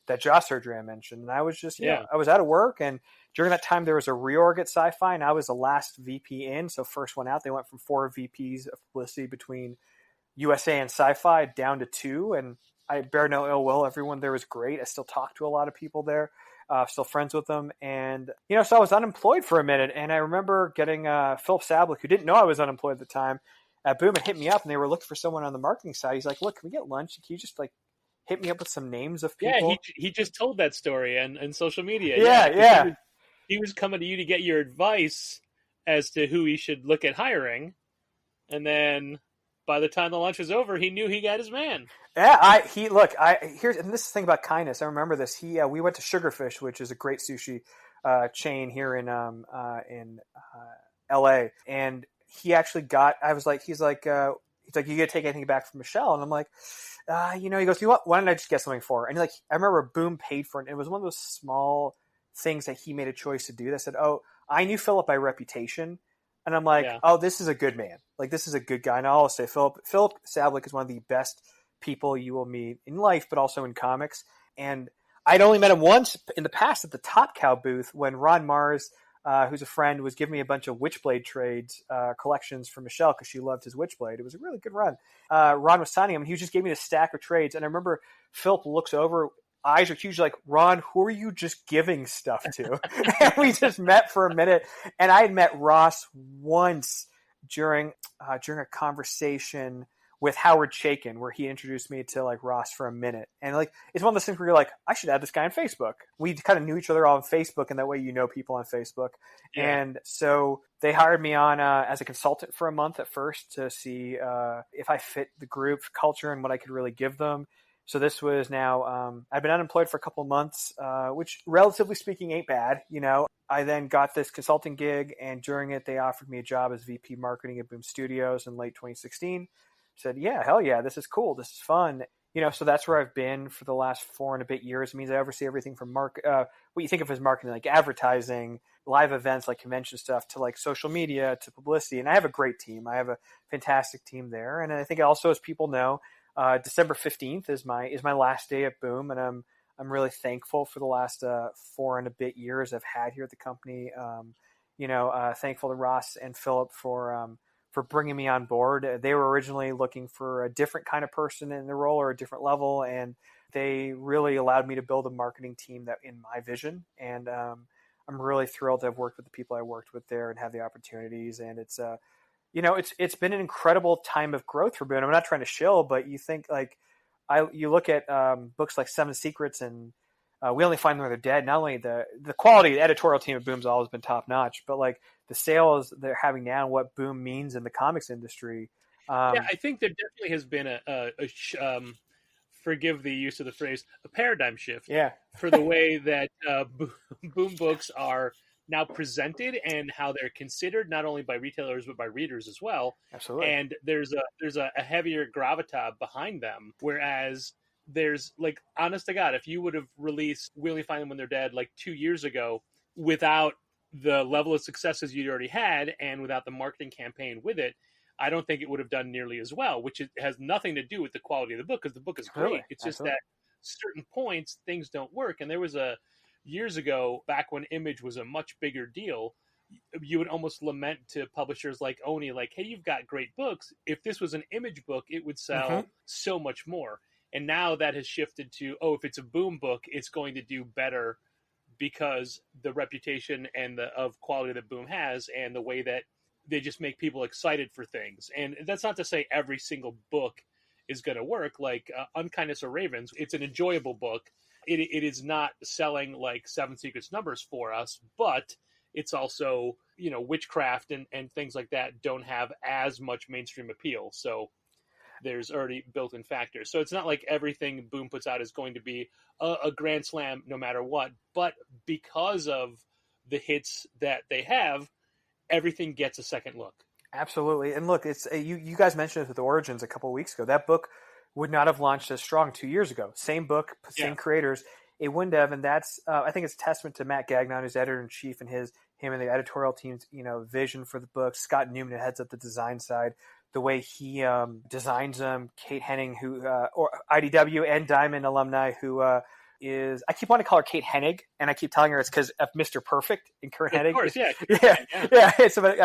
that jaw surgery I mentioned. And I was just, I was out of work. And during that time, there was a reorg at Sci-Fi, and I was the last VP in. So first one out, they went from 4 VPs of publicity between USA and Sci-Fi down to 2. And I bear no ill will. Everyone there was great. I still talk to a lot of people there. Still friends with them. And, so I was unemployed for a minute. And I remember getting Philip Sablick, who didn't know I was unemployed at the time, at Boom, and hit me up, and they were looking for someone on the marketing side. He's like, "Look, can we get lunch? Can you just like hit me up with some names of people?" Yeah, he just told that story and social media. Yeah. He was coming to you to get your advice as to who he should look at hiring. And then by the time the lunch was over, he knew he got his man. Yeah, here's and this is the thing about kindness. I remember this. We went to Sugarfish, which is a great sushi chain here in LA, and he actually he's like, "You gonna take anything back from Michelle?" And I'm like, he goes, why don't I just get something for her? And I remember Boom paid for it. And it was one of those small things that he made a choice to do. That said, "Oh, I knew Philip by reputation." And I'm like, "Oh, this is a good man. Like, this is a good guy." And I'll say Philip Sablick is one of the best people you will meet in life, but also in comics. And I'd only met him once in the past at the Top Cow booth when Ron Mars who's a friend, was giving me a bunch of Witchblade trades collections for Michelle because she loved his Witchblade. It was a really good run. Ron was signing them, and he just gave me this stack of trades. And I remember Philip looks over, eyes are huge, like, Ron, who are you just giving stuff to? And we just met for a minute. And I had met Ross once during a conversation with Howard Chaykin, where he introduced me to like Ross for a minute. And like, it's one of those things where you're like, I should add this guy on Facebook. We kind of knew each other all on Facebook, and that way you know people on Facebook. Yeah. And so they hired me on as a consultant for a month at first to see if I fit the group culture and what I could really give them. So this was now, I've been unemployed for a couple of months, which relatively speaking ain't bad. You know, I then got this consulting gig, and during it, they offered me a job as VP marketing at Boom Studios in late 2016. Said, yeah, hell yeah, this is cool. This is fun. You know, so that's where I've been for the last 4 and a bit years. It means I oversee everything from what you think of as marketing, like advertising, live events, like convention stuff, to like social media, to publicity. And I have a great team. I have a fantastic team there. And I think also, as people know, December 15th is my last day at Boom. And I'm really thankful for the last 4 and a bit years I've had here at the company. Thankful to Ross and Philip for bringing me on board. They were originally looking for a different kind of person in the role, or a different level, and they really allowed me to build a marketing team that in my vision. And I'm really thrilled to have worked with the people I worked with there and have the opportunities. And it's it's been an incredible time of growth for Boone. I'm not trying to shill, but you think like you look at books like Seven Secrets and We Only Find Them When They're Dead. Not only the quality of the editorial team at Boom's always been top notch, but like the sales they're having now, and what Boom means in the comics industry. Yeah, I think there definitely has been a forgive the use of the phrase, a paradigm shift. Yeah. For the way that Boom books are now presented and how they're considered, not only by retailers but by readers as well. Absolutely. And there's a heavier gravitas behind them, whereas there's like, honest to God, if you would have released We Only Find Them When They're Dead like 2 years ago without the level of successes you'd already had and without the marketing campaign with it, I don't think it would have done nearly as well, which has nothing to do with the quality of the book, because the book is great. Absolutely. It's just that certain points, things don't work. And there was years ago, back when Image was a much bigger deal, you would almost lament to publishers like Oni, like, hey, you've got great books. If this was an Image book, it would sell so much more. And now that has shifted to, if it's a Boom book, it's going to do better because the reputation and of quality that Boom has, and the way that they just make people excited for things. And that's not to say every single book is going to work. Like Unkindness of Ravens, it's an enjoyable book. It is not selling like Seven Secrets numbers for us, but it's also, witchcraft and things like that don't have as much mainstream appeal. So there's already built-in factors. So it's not like everything Boom puts out is going to be a grand slam no matter what. But because of the hits that they have, everything gets a second look. Absolutely. And look, it's you guys mentioned it with Origins a couple of weeks ago. That book would not have launched as strong 2 years ago. Same book, same creators. It wouldn't have. And that's, I think it's a testament to Matt Gagnon, who's editor-in-chief, and him and the editorial team's, vision for the book. Scott Newman, who heads up the design side, the way he designs them. Kate Henning, who, or IDW and Diamond alumni, who is, I keep wanting to call her Kate Hennig, and I keep telling her it's because of Mr. Perfect and Kurt Hennig. Of course, yeah. Yeah. It's about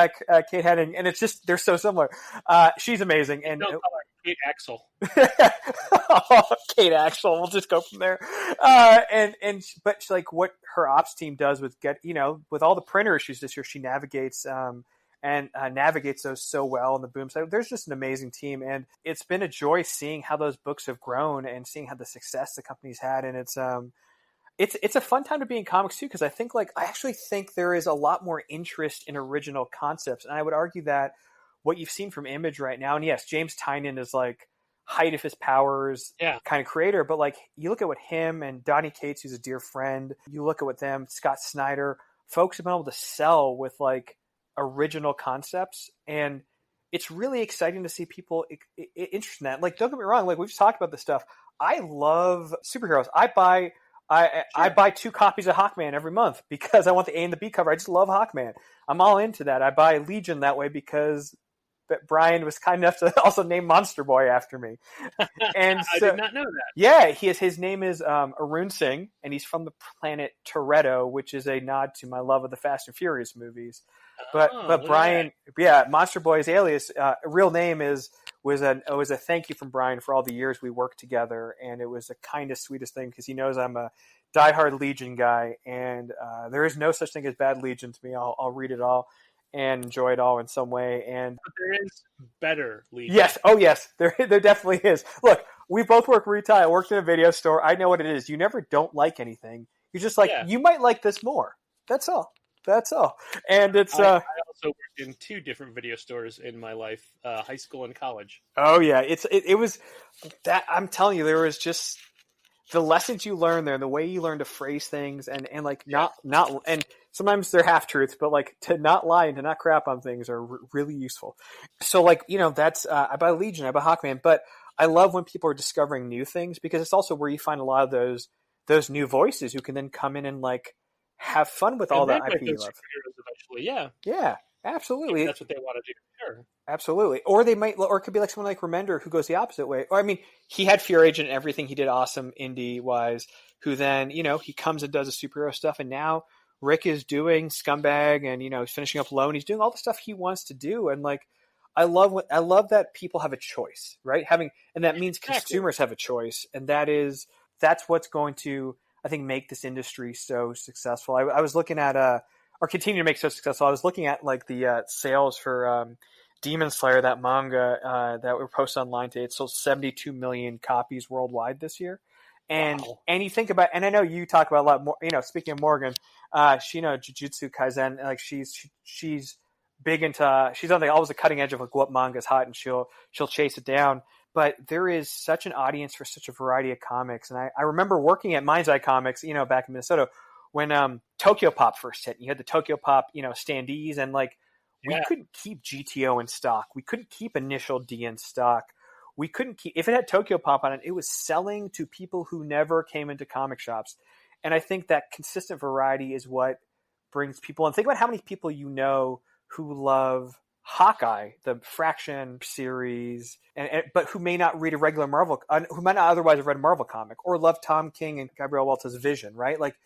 Kate Hennig, and it's just, they're so similar. She's amazing. And don't call her Kate Axel. Kate Axel. We'll just go from there. But like what her ops team does with with all the printer issues this year, she navigates and navigates those so well on the Boom side. There's just an amazing team, and it's been a joy seeing how those books have grown and seeing how the success the company's had. And it's a fun time to be in comics too, because I actually think there is a lot more interest in original concepts, and I would argue that what you've seen from Image right now, and yes, James Tynion is like height of his powers kind of creator, but like you look at what him and Donnie Cates, who's a dear friend, you look at what them, Scott Snyder, folks have been able to sell with like original concepts, and it's really exciting to see people interested in that. Like, don't get me wrong, like we've just talked about this stuff. I love superheroes. I buy 2 copies of Hawkman every month because I want the A and the B cover. I just love Hawkman. I'm all into that. I buy Legion that way because Brian was kind enough to also name Monster Boy after me. And I did not know that. Yeah, his name is Arune Singh, and he's from the planet Toretto, which is a nod to my love of the Fast and Furious movies. But Brian, Monster Boy's alias, real name was a thank you from Brian for all the years we worked together, and it was the kindest, sweetest thing because he knows I'm a diehard Legion guy, and there is no such thing as bad Legion to me. I'll read it all and enjoy it all in some way. And but there is better Legion. Yes, there definitely is. Look, we both work retail. I worked in a video store. I know what it is. You never don't like anything. You're just like, you might like this more. That's all. And it's I also worked in 2 different video stores in my life, high school and college. Oh yeah, it was that. I'm telling you, there was just the lessons you learn there, the way you learn to phrase things, and like not and sometimes they're half truths, but like to not lie and to not crap on things are really useful. So like that's I buy Legion, I buy Hawkman, but I love when people are discovering new things because it's also where you find a lot of those new voices who can then come in and like have fun with all that IP you love. Eventually, yeah, absolutely. That's what they want to do. Sure. Absolutely. Or it could be like someone like Remender who goes the opposite way. Or I mean, he had Fear Agent and everything he did awesome indie wise, who then, he comes and does the superhero stuff. And now Rick is doing Scumbag and, he's finishing up Lone. He's doing all the stuff he wants to do. And like, I love that people have a choice, right? And that means consumers have a choice. And that's what's going to, I think, make this industry so successful. I was looking at, or continue to make so successful. I was looking at like the sales for, Demon Slayer, that manga that were posted online today, it sold 72 million copies worldwide this year. And and you think about, and I know you talk about a lot more, speaking of Morgan, Shino Jujutsu Kaisen, like she's big into, she's on always the cutting edge of like what manga's hot, and she'll chase it down. But there is such an audience for such a variety of comics. And I remember working at Mind's Eye Comics, back in Minnesota when Tokyo Pop first hit. You had the Tokyo Pop, standees, and like, we couldn't keep GTO in stock. We couldn't keep Initial D in stock. We couldn't keep, if it had Tokyo Pop on it, it was selling to people who never came into comic shops. And I think that consistent variety is what brings people. And think about how many people who love Hawkeye, the Fraction series, but who may not read a regular Marvel, who might not otherwise have read a Marvel comic, or love Tom King and Gabriel Walta's Vision, right? Like,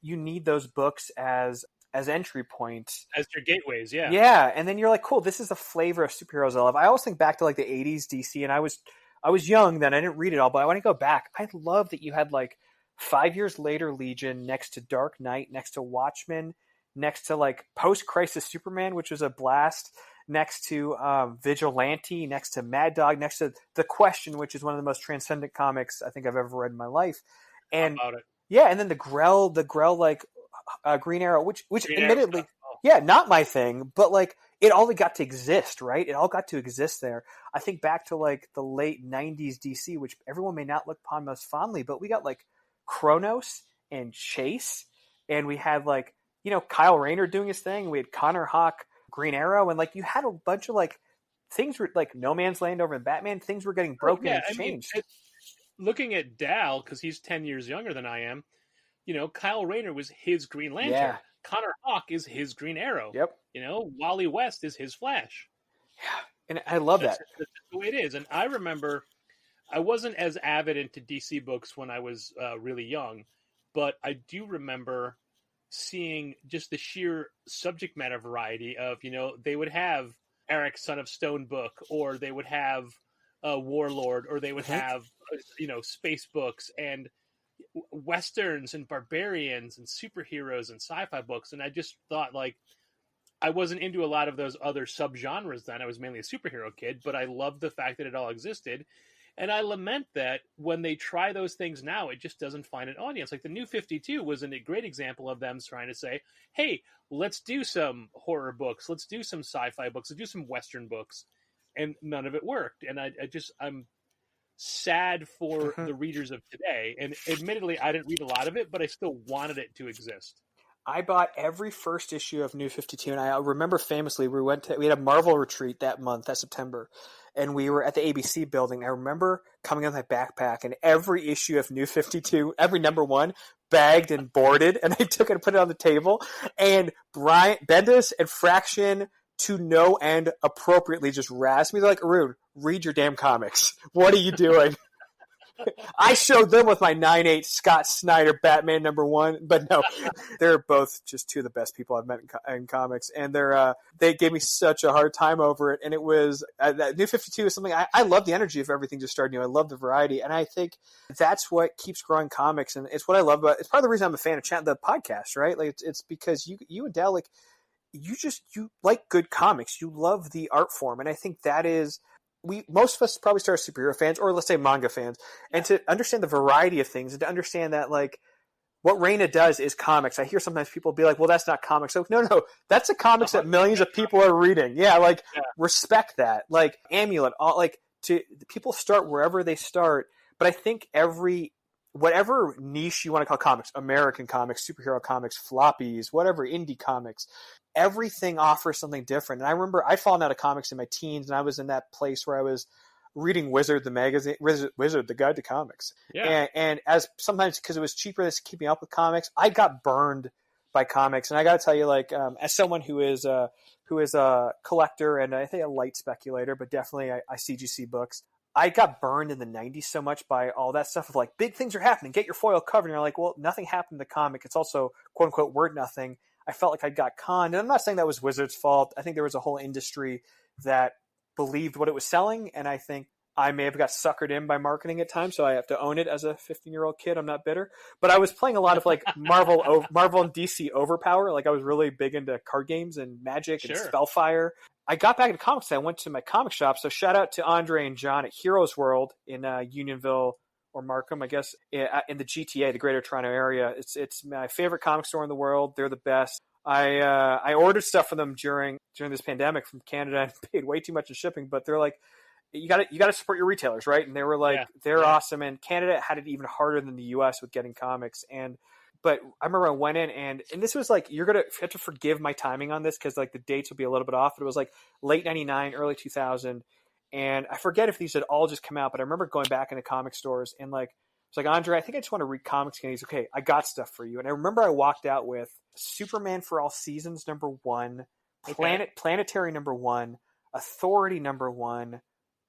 you need those books as entry points. As your gateways, yeah. Yeah, and then you're like, cool, this is a flavor of superheroes I love. I always think back to like the 80s DC, and I was young then, I didn't read it all, but I want to go back. I love that you had like 5 years later Legion next to Dark Knight, next to Watchmen, next to like Post-Crisis Superman, which was a blast, next to Vigilante, next to Mad Dog, next to The Question, which is one of the most transcendent comics I think I've ever read in my life. And about it. Yeah, and then the Grell like Green Arrow, which Green admittedly, Arrow. Not my thing, but like it all got to exist, right? It all got to exist there. I think back to like the late 90s DC, which everyone may not look upon most fondly, but we got like Kronos and Chase, and we had like, Kyle Rayner doing his thing. We had Connor Hawk, Green Arrow, and like you had a bunch of like things were like No Man's Land over in Batman. Things were getting broken and changed. Looking at Dal, because he's 10 years younger than I am, Kyle Rayner was his Green Lantern. Yeah. Connor Hawk is his Green Arrow. Yep. Wally West is his Flash. Yeah, and I love that. That's the way it is. And I remember I wasn't as avid into DC books when I was really young, but I do remember seeing just the sheer subject matter variety of, they would have Eric Son of Stone book, or they would have Warlord, or they would have, space books and Westerns and barbarians and superheroes and sci-fi books. And I just thought, like, I wasn't into a lot of those other subgenres then. I was mainly a superhero kid, but I loved the fact that it all existed. And I lament that when they try those things now, it just doesn't find an audience. Like the New 52 was a great example of them trying to say, hey, let's do some horror books. Let's do some sci-fi books. Let's do some Western books. And none of it worked. And I'm sad for the readers of today. And admittedly, I didn't read a lot of it, but I still wanted it to exist. I bought every first issue of New 52, and I remember famously we had a Marvel retreat that September, and we were at the ABC building. I remember coming on my backpack, and every issue of New 52, every number one, bagged and boarded, and I took it and put it on the table. And Brian Bendis and Fraction to no end appropriately just razz me. They're like, Arune, read your damn comics. What are you doing? I showed them with my 9/8 Scott Snyder Batman #1, but no, they're both just two of the best people I've met in comics, and they gave me such a hard time over it. And it was that New 52 is something I love the energy of everything just starting new. I love the variety, and I think that's what keeps growing comics, and it's what I love about. It's part of the reason I'm a fan of the podcast, right? Like it's because you and Dal, like you like good comics, you love the art form, and I think that is. Most of us probably start as superhero fans, or let's say manga fans, and to understand the variety of things and to understand that, like, what Reina does is comics. I hear sometimes people be like, well, that's not comics. So, no, that's the comics that millions of people are reading. Yeah, like, respect that. Like, Amulet, people start wherever they start, but I think whatever niche you want to call comics, American comics, superhero comics, floppies, whatever, indie comics, everything offers something different. And I remember I'd fallen out of comics in my teens, and I was in that place where I was reading Wizard, the magazine, Wizard, the Guide to Comics. Yeah. And as sometimes, because it was cheaper to keep me up with comics, I got burned by comics. And I got to tell you, like, as someone who is a collector and I think a light speculator, but definitely I CGC books, I got burned in the 90s so much by all that stuff of like, big things are happening, get your foil covered. And you're like, well, nothing happened in the comic. It's also, quote unquote, word nothing. I felt like I got conned. And I'm not saying that was Wizard's fault. I think there was a whole industry that believed what it was selling. And I think I may have got suckered in by marketing at times. So I have to own it as a 15-year-old kid. I'm not bitter. But I was playing a lot of like Marvel and DC Overpower. Like I was really big into card games and Magic and Spellfire. I got back into comics. I went to my comic shop. So shout out to Andre and John at Heroes World in Unionville or Markham, I guess, in the GTA, the Greater Toronto area. It's my favorite comic store in the world. They're the best. I ordered stuff from them during this pandemic from Canada and paid way too much in shipping. But they're like, you got to support your retailers, right? And they were like, they're awesome. And Canada had it even harder than the U.S. with getting comics. But I remember I went in and this was like, you have to forgive my timing on this because like the dates will be a little bit off. But it was like late 99, early 2000. And I forget if these had all just come out, but I remember going back into comic stores and like, it's like, Andre, I think I just want to read comics again. He's okay, I got stuff for you. And I remember I walked out with Superman for All Seasons #1, Planetary #1, Authority #1,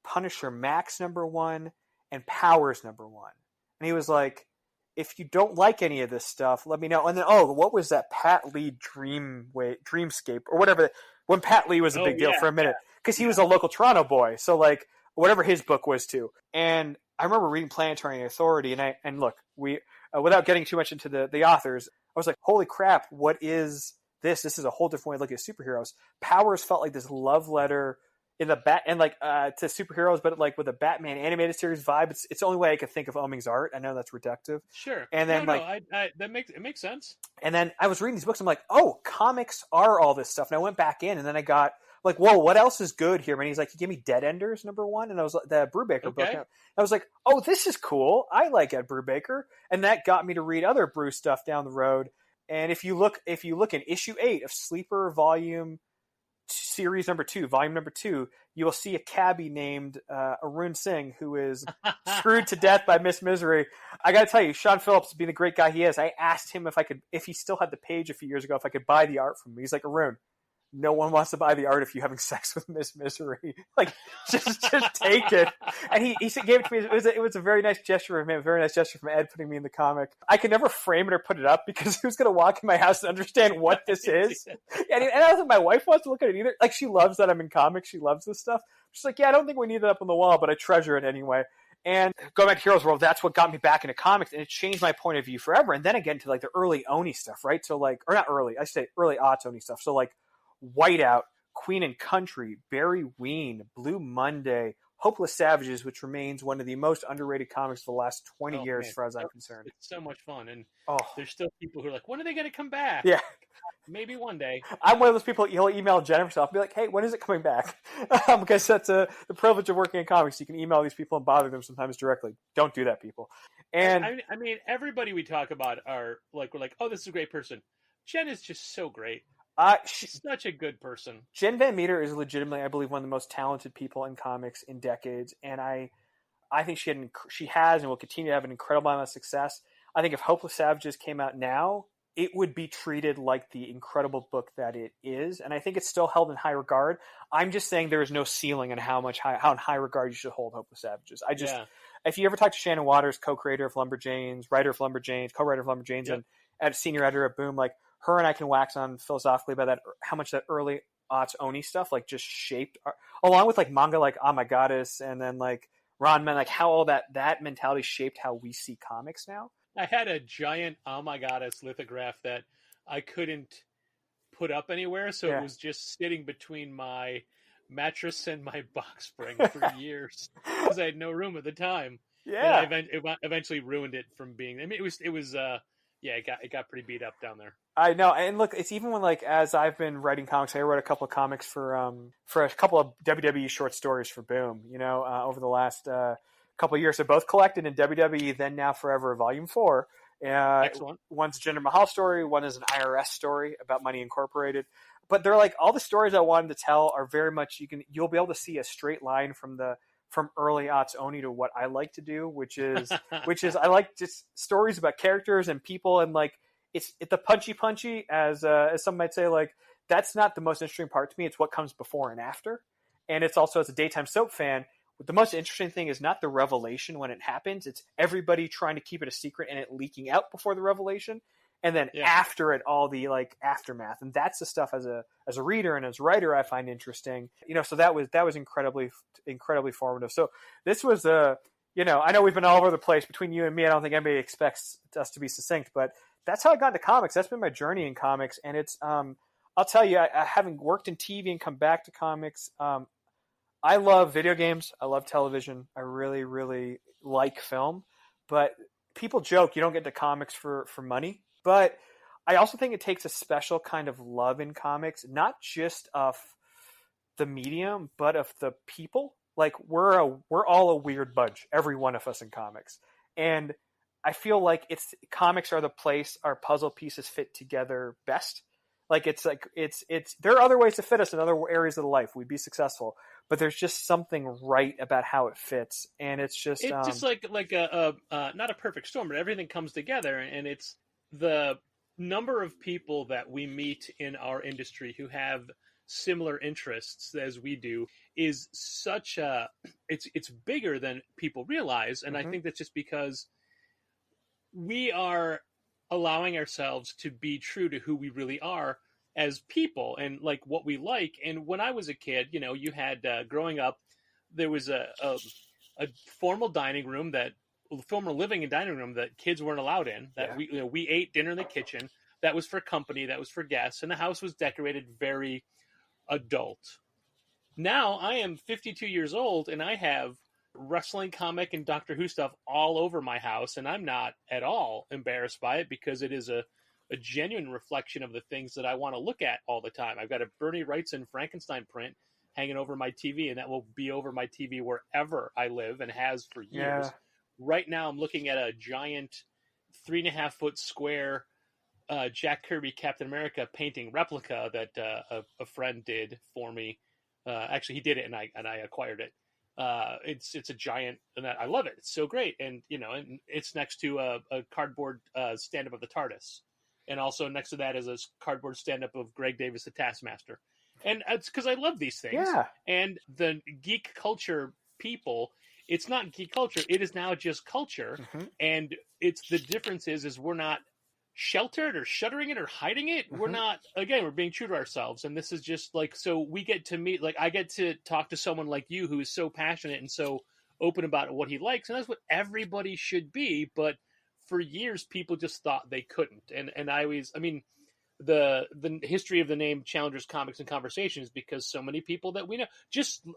Punisher Max #1, and Powers #1. And he was like, if you don't like any of this stuff, let me know. And then, what was that Pat Lee Dreamscape or whatever, when Pat Lee was a big deal for a minute. Because he was a local Toronto boy, so like whatever his book was too. And I remember reading Planetary and Authority, and look, we without getting too much into the authors, I was like, holy crap, what is this? This is a whole different way of looking at superheroes. Powers felt like this love letter in the to superheroes, but like with a Batman animated series vibe. It's the only way I could think of Oeming's art. I know that's reductive. Sure. And then that makes sense. And then I was reading these books. I'm like, oh, comics are all this stuff. And I went back in, and then I got like, whoa, what else is good here? And he's like, he gave me Dead Enders #1, and I was the Brubaker book. And I was like, oh, this is cool. I like Ed Brubaker, and that got me to read other Brew stuff down the road. And if you look in issue 8 of Sleeper Volume Series #2, Volume #2, you will see a cabbie named Arune Singh who is screwed to death by Miss Misery. I got to tell you, Sean Phillips, being the great guy he is, I asked him if he still had the page a few years ago, if I could buy the art from him. He's like, Arune, no one wants to buy the art if you're having sex with Miss Misery. Like, just take it. And he gave it to me. It was a very nice gesture from him, a very nice gesture from Ed putting me in the comic. I could never frame it or put it up because who's going to walk in my house and understand what this is? And I don't think my wife wants to look at it either. Like, she loves that I'm in comics. She loves this stuff. She's like, yeah, I don't think we need it up on the wall, but I treasure it anyway. And going back to Heroes World, that's what got me back into comics, and it changed my point of view forever. And then again to like the early Oni stuff, right? So like, or not early, I say early aughts Oni stuff. So like, Whiteout, Queen and Country, Barry Ween, Blue Monday, Hopeless Savages, which remains one of the most underrated comics of the last 20 years, as far as I'm concerned. It's so much fun, and there's still people who are like, when are they going to come back? Yeah. Maybe one day. I'm one of those people, you'll email Jennifer and be like, hey, when is it coming back? Because that's the privilege of working in comics. You can email these people and bother them sometimes directly. Don't do that, people. And I mean, everybody we talk about are like, we're like, oh, this is a great person. Jen is just so great. She's such a good person. Jen Van Meter is legitimately, I believe, one of the most talented people in comics in decades, and I think she has and will continue to have an incredible amount of success. I think if Hopeless Savages came out now, it would be treated like the incredible book that it is. And I think it's still held in high regard. I'm just saying there is no ceiling on how in high regard you should hold Hopeless Savages. If you ever talk to Shannon Waters, co-creator of Lumberjanes, writer of Lumberjanes, co-writer of Lumberjanes, and senior editor at Boom, like her and I can wax on philosophically about that, how much that early aughts Oni stuff like just shaped, along with like manga like Oh My Goddess and then like Ranman, like how all that mentality shaped how we see comics now. I had a giant Oh My Goddess lithograph that I couldn't put up anywhere, so it was just sitting between my mattress and my box spring for years because I had no room at the time. Yeah, and it eventually ruined it from being. I mean, it got pretty beat up down there. I know, and look, it's even when like as I've been writing comics, I wrote a couple of comics for a couple of WWE short stories for Boom. Over the last couple of years, they're both collected in WWE Then Now Forever Volume 4. Excellent. One's a Jinder Mahal story, one is an IRS story about Money Incorporated. But they're like all the stories I wanted to tell are very much you'll be able to see a straight line from early aughts Oni to what I like to do, which is I like just stories about characters and people, and like it's the punchy as some might say, like that's not the most interesting part to me. It's what comes before and after. And it's also, as a daytime soap fan, the most interesting thing is not the revelation when it happens. It's everybody trying to keep it a secret and it leaking out before the revelation. And then after it, all the like aftermath, and that's the stuff as a reader and as a writer I find interesting. So that was incredibly formative. So this was I know we've been all over the place between you and me. I don't think anybody expects us to be succinct, but that's how I got into comics. That's been my journey in comics, and it's I'll tell you, I having worked in TV and come back to comics. I love video games. I love television. I really, really like film, but people joke you don't get into comics for money. But I also think it takes a special kind of love in comics, not just of the medium, but of the people. Like we're all a weird bunch, every one of us in comics. And I feel like comics are the place our puzzle pieces fit together best. Like it's there are other ways to fit us in other areas of life. We'd be successful, but there's just something right about how it fits. And it's just like a not a perfect storm, but everything comes together, and it's the number of people that we meet in our industry who have similar interests as we do is such it's bigger than people realize. And I think that's just because we are allowing ourselves to be true to who we really are as people and like what we like. And when I was a kid, you had growing up, there was a formal dining room formal living and dining room that kids weren't allowed in, that we ate dinner in the kitchen. That was for company, that was for guests, and the house was decorated very adult. Now I am 52 years old and I have wrestling comic and Doctor Who stuff all over my house, and I'm not at all embarrassed by it because it is a genuine reflection of the things that I want to look at all the time. I've got a Bernie Wrightson Frankenstein print hanging over my TV, and that will be over my TV wherever I live and has for years. Right now I'm looking at a giant 3.5 foot square Jack Kirby Captain America painting replica that a friend did for me. Actually, he did it and I acquired it. It's a giant, and I love it. It's so great. And and it's next to a cardboard stand-up of the TARDIS. And also next to that is a cardboard stand-up of Greg Davis, the Taskmaster. And it's because I love these things. Yeah. And the geek culture people, it's not geek culture. It is now just culture. And it's the difference is we're not sheltered or shuttering it or hiding it. We're not, again, we're being true to ourselves. And this is just like, so we get to meet, like I get to talk to someone like you who is so passionate and so open about what he likes. And that's what everybody should be. But for years, people just thought they couldn't. And I mean, the history of the name Challengers Comics and Conversations, because so many people that we know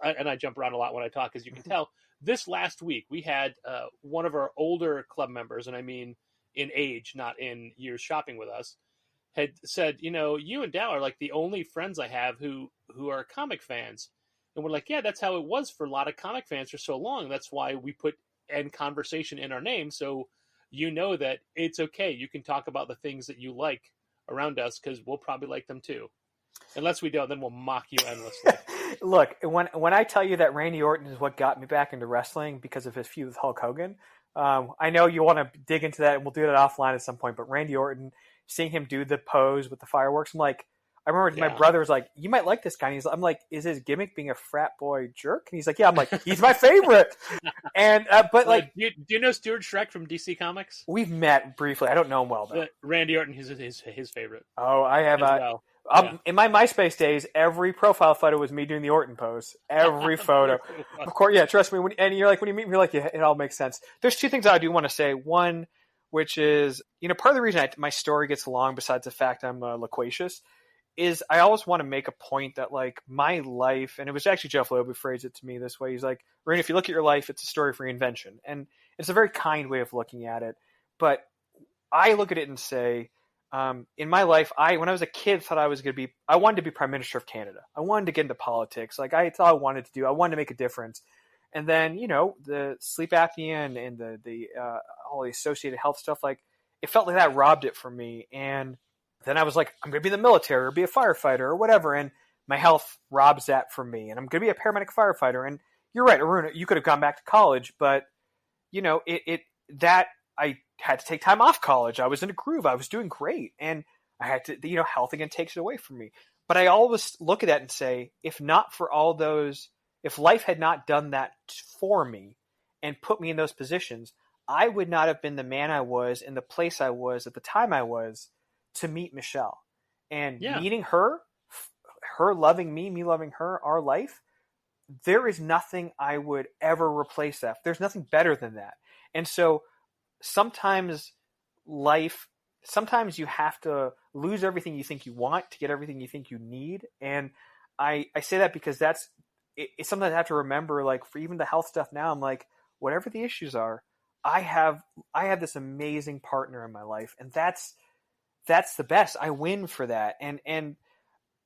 and I jump around a lot when I talk, as you can tell. This last week, we had one of our older club members, and I mean in age, not in years shopping with us, had said, you and Dow are like the only friends I have who are comic fans. And we're like, yeah, that's how it was for a lot of comic fans for so long. That's why we put "and conversation" in our name. So that it's okay. You can talk about the things that you like around us because we'll probably like them too. Unless we don't, then we'll mock you endlessly. Look, when I tell you that Randy Orton is what got me back into wrestling because of his feud with Hulk Hogan, I know you want to dig into that, and we'll do that offline at some point, but Randy Orton, seeing him do the pose with the fireworks. I'm like, I remember my brother was like, you might like this guy. And I'm like, is his gimmick being a frat boy jerk? And he's like, yeah. I'm like, he's my favorite. And, but like, do you know Stuart Schreck from DC Comics? We've met briefly. I don't know him well though. Randy Orton, he's his favorite. Oh, I have. Well. In my MySpace days, every profile photo was me doing the Orton pose. Every photo. Of course, yeah, trust me. And you're like, when you meet me, you're like, yeah, it all makes sense. There's two things I do want to say. One, which is, part of the reason my story gets long, besides the fact I'm loquacious, is I always want to make a point that, like, my life, and it was actually Jeff Loeb who phrased it to me this way. He's like, Arune, if you look at your life, it's a story of reinvention. And it's a very kind way of looking at it. But I look at it and say, in my life, when I was a kid, I wanted to be Prime Minister of Canada. I wanted to get into politics. Like, I thought I wanted to do. I wanted to make a difference. And then, the sleep apnea and the all the associated health stuff, like, it felt like that robbed it from me. And then I was like, I'm going to be in the military or be a firefighter or whatever. And my health robs that from me. And I'm going to be a paramedic firefighter. And you're right, Aruna, you could have gone back to college, but I had to take time off college. I was in a groove. I was doing great. And I had to, health again takes it away from me. But I always look at that and say, if not for all those, if life had not done that for me and put me in those positions, I would not have been the man I was in the place I was at the time I was to meet Michelle. And meeting her loving me loving her, our life, there is nothing I would ever replace that. There's nothing better than that. And so sometimes you have to lose everything you think you want to get everything you think you need. And I say that because it's something I have to remember, like, for even the health stuff now, I'm like, whatever the issues are, I have this amazing partner in my life. And that's the best. I win for that. And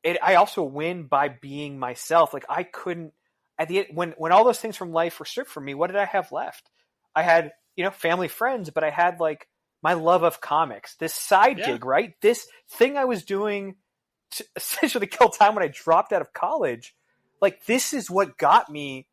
I also win by being myself. Like, I couldn't, at the end, when all those things from life were stripped from me, what did I have left? I had, family, friends, but I had, like, my love of comics, this side gig, right? This thing I was doing to essentially kill time when I dropped out of college. Like, this is what got me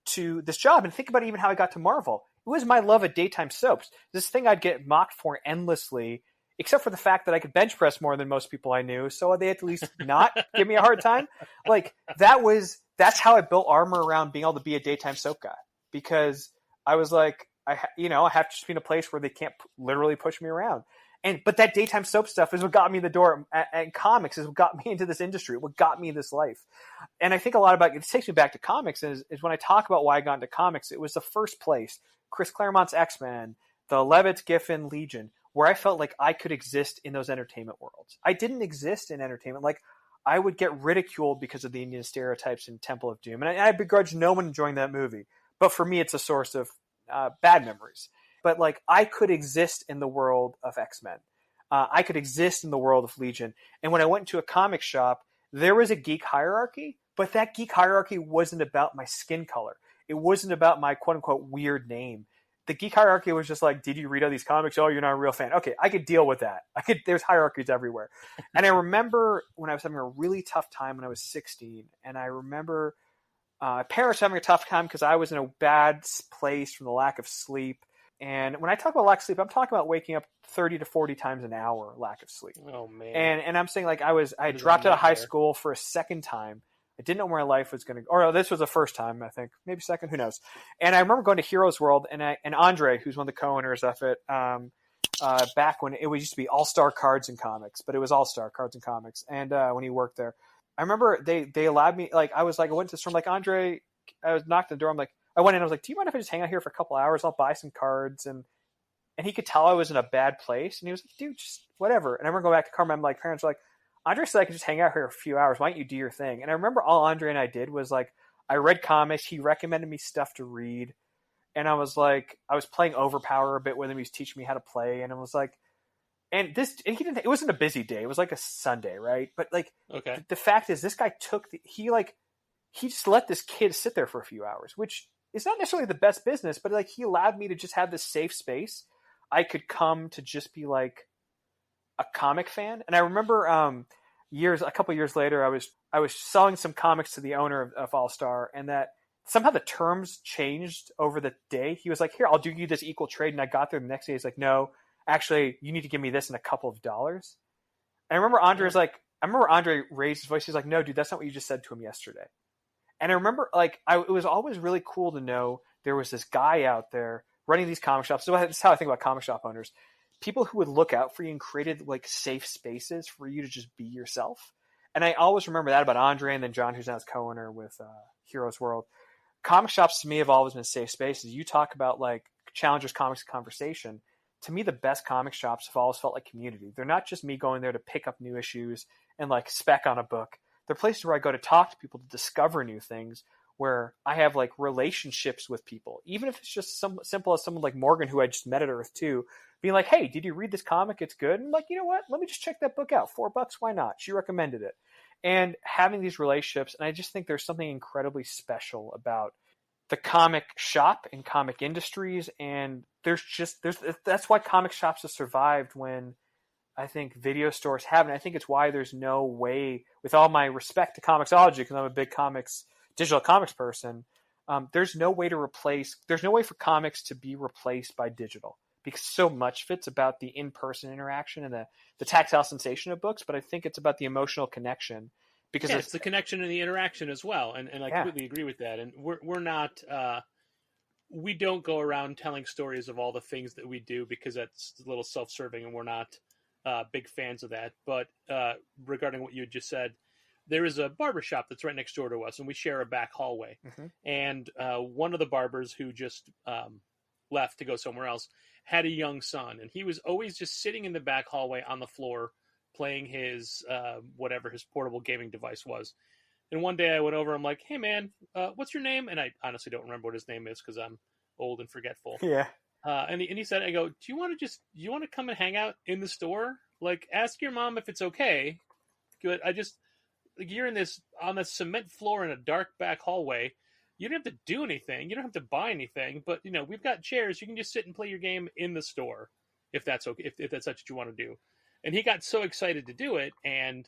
to this job. And think about even how I got to Marvel. It was my love of daytime soaps. This thing I'd get mocked for endlessly, except for the fact that I could bench press more than most people I knew. So they had to at least not give me a hard time. Like, that's how I built armor around being able to be a daytime soap guy, because I was like, I have to just be in a place where they can't literally push me around. But that daytime soap stuff is what got me in the door, and comics is what got me into this industry, what got me in this life. And I think a lot about it takes me back to comics is when I talk about why I got into comics, it was the first place, Chris Claremont's X-Men, the Levitt's Giffen Legion, where I felt like I could exist in those entertainment worlds. I didn't exist in entertainment. Like, I would get ridiculed because of the Indian stereotypes in Temple of Doom. And I begrudge no one enjoying that movie. But for me, it's a source of bad memories. But, like, I could exist in the world of X-Men. I could exist in the world of Legion. And when I went into a comic shop, there was a geek hierarchy, but that geek hierarchy wasn't about my skin color. It wasn't about my quote-unquote weird name. The geek hierarchy was just like, did you read all these comics? Oh, you're not a real fan. Okay, I could deal with that. There's hierarchies everywhere. And I remember when I was having a really tough time when I was 16, and I remember parents having a tough time because I was in a bad place from the lack of sleep. And when I talk about lack of sleep, I'm talking about waking up 30 to 40 times an hour lack of sleep. Oh, man. And I'm saying, like, I had dropped out of high school for a second time. I didn't know where my life was going to go. Or this was the first time, I think. Maybe second, who knows. And I remember going to Heroes World, and Andre, who's one of the co-owners of it, back when it used to be All-Star Cards and Comics, but it was All-Star Cards and Comics. And when he worked there, I remember they allowed me, like, I went to the store, I'm like, Andre, I was knocked on the door, I'm like, I went in, I was like, do you mind if I just hang out here for a couple hours? I'll buy some cards. And he could tell I was in a bad place. And he was like, dude, just whatever. And I remember going back to Carmen, I'm like, parents were like, Andre said I could just hang out here a few hours. Why don't you do your thing? And I remember all Andre and I did was, like, I read comics. He recommended me stuff to read. And I was like, I was playing Overpower a bit with him. He was teaching me how to play. And I was like, it wasn't a busy day. It was like a Sunday, right? But, like, okay. The fact is, this guy he just let this kid sit there for a few hours, which is not necessarily the best business, but, like, he allowed me to just have this safe space. I could come to just be, like, a comic fan. And I remember a couple years later, I was selling some comics to the owner of All Star, and that somehow the terms changed over the day. He was like, here, I'll do you this equal trade. And I got there the next day. He's like, no, actually, you need to give me this in a couple of dollars. And I remember Andre raised his voice. He's like, no, dude, that's not what you just said to him yesterday. And I remember, like, it was always really cool to know there was this guy out there running these comic shops. So that's how I think about comic shop owners. People who would look out for you and created, like, safe spaces for you to just be yourself. And I always remember that about Andre, and then John, who's now his co-owner with Heroes World. Comic shops, to me, have always been safe spaces. You talk about, like, Challengers Comics Conversation. To me, the best comic shops have always felt like community. They're not just me going there to pick up new issues and, like, spec on a book. They're places where I go to talk to people, to discover new things, where I have, like, relationships with people. Even if it's just simple as someone like Morgan, who I just met at Earth 2, being like, hey, did you read this comic? It's good. And I'm like, you know what? Let me just check that book out. $4, why not? She recommended it. And having these relationships, and I just think there's something incredibly special about the comic shop and comic industries. And that's why comic shops have survived when I think video stores haven't. I think it's why there's no way, with all my respect to Comixology, because I'm a big digital comics person, there's no way for comics to be replaced by digital, because so much of it's about the in-person interaction and the tactile sensation of books. But I think it's about the emotional connection, because it's the connection and the interaction as well. And I completely agree with that. And we're not, we don't go around telling stories of all the things that we do, because that's a little self-serving, and we're not big fans of that. But regarding what you just said, there is a barbershop that's right next door to us, and we share a back hallway. Mm-hmm. And one of the barbers, who just left to go somewhere else, had a young son, and he was always just sitting in the back hallway on the floor playing his whatever his portable gaming device was. And one day I went over, I'm like, hey man, what's your name? And I honestly don't remember what his name is, because I'm old and forgetful. Yeah. And he said, I go, do you want to come and hang out in the store? Like, ask your mom if it's okay. Good. You're on the cement floor in a dark back hallway. You don't have to do anything. You don't have to buy anything, but we've got chairs. You can just sit and play your game in the store, if that's okay, if that's what you want to do. And he got so excited to do it. And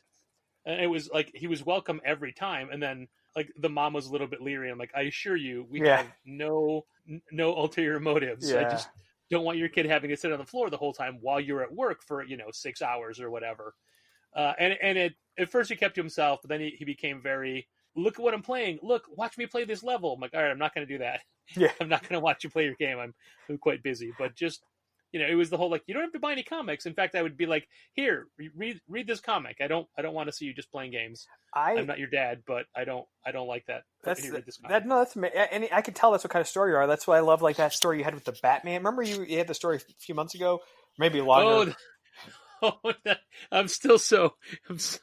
it was like, he was welcome every time. And then, like, the mom was a little bit leery. I'm like, I assure you, we have no ulterior motives. Yeah. I just don't want your kid having to sit on the floor the whole time while you're at work for 6 hours or whatever. At first he kept to himself, but then he became very, look at what I'm playing. Look, watch me play this level. I'm like, all right, I'm not going to do that. Yeah. I'm not going to watch you play your game. I'm quite busy. But just, it was the whole, like, you don't have to buy any comics. In fact, I would be like, here, read this comic. I don't want to see you just playing games. I'm not your dad, but I don't like that. Read this comic. That's and I can tell that's what kind of story you are. That's why I love, like, that story you had with the Batman. Remember you had the story a few months ago, maybe longer. I'm so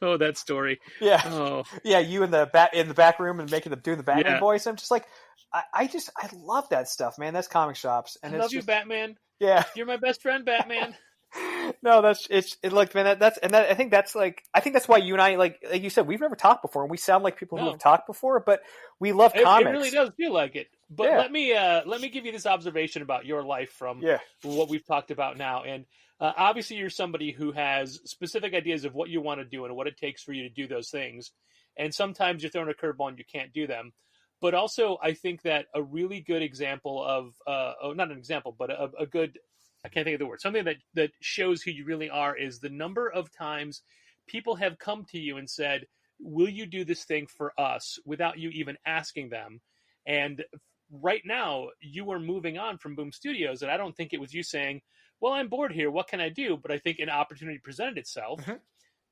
that story. Yeah. Oh. Yeah. You in the back room and doing the Batman voice. I'm just like, I love that stuff, man. That's comic shops. And I love you, Batman. Yeah. You're my best friend, Batman. No, look, man, I think that's why you and I, like you said, we've never talked before, and we sound like people who have talked before, but we love comics. It really does feel like it. But let me give you this observation about your life from what we've talked about now. And obviously you're somebody who has specific ideas of what you want to do and what it takes for you to do those things. And sometimes you're thrown a curveball and you can't do them. But also, I think that a really good example of, not an example, but a good, I can't think of the word, something that shows who you really are is the number of times people have come to you and said, will you do this thing for us, without you even asking them? And right now, you are moving on from Boom Studios, and I don't think it was you saying, well, I'm bored here, what can I do? But I think an opportunity presented itself,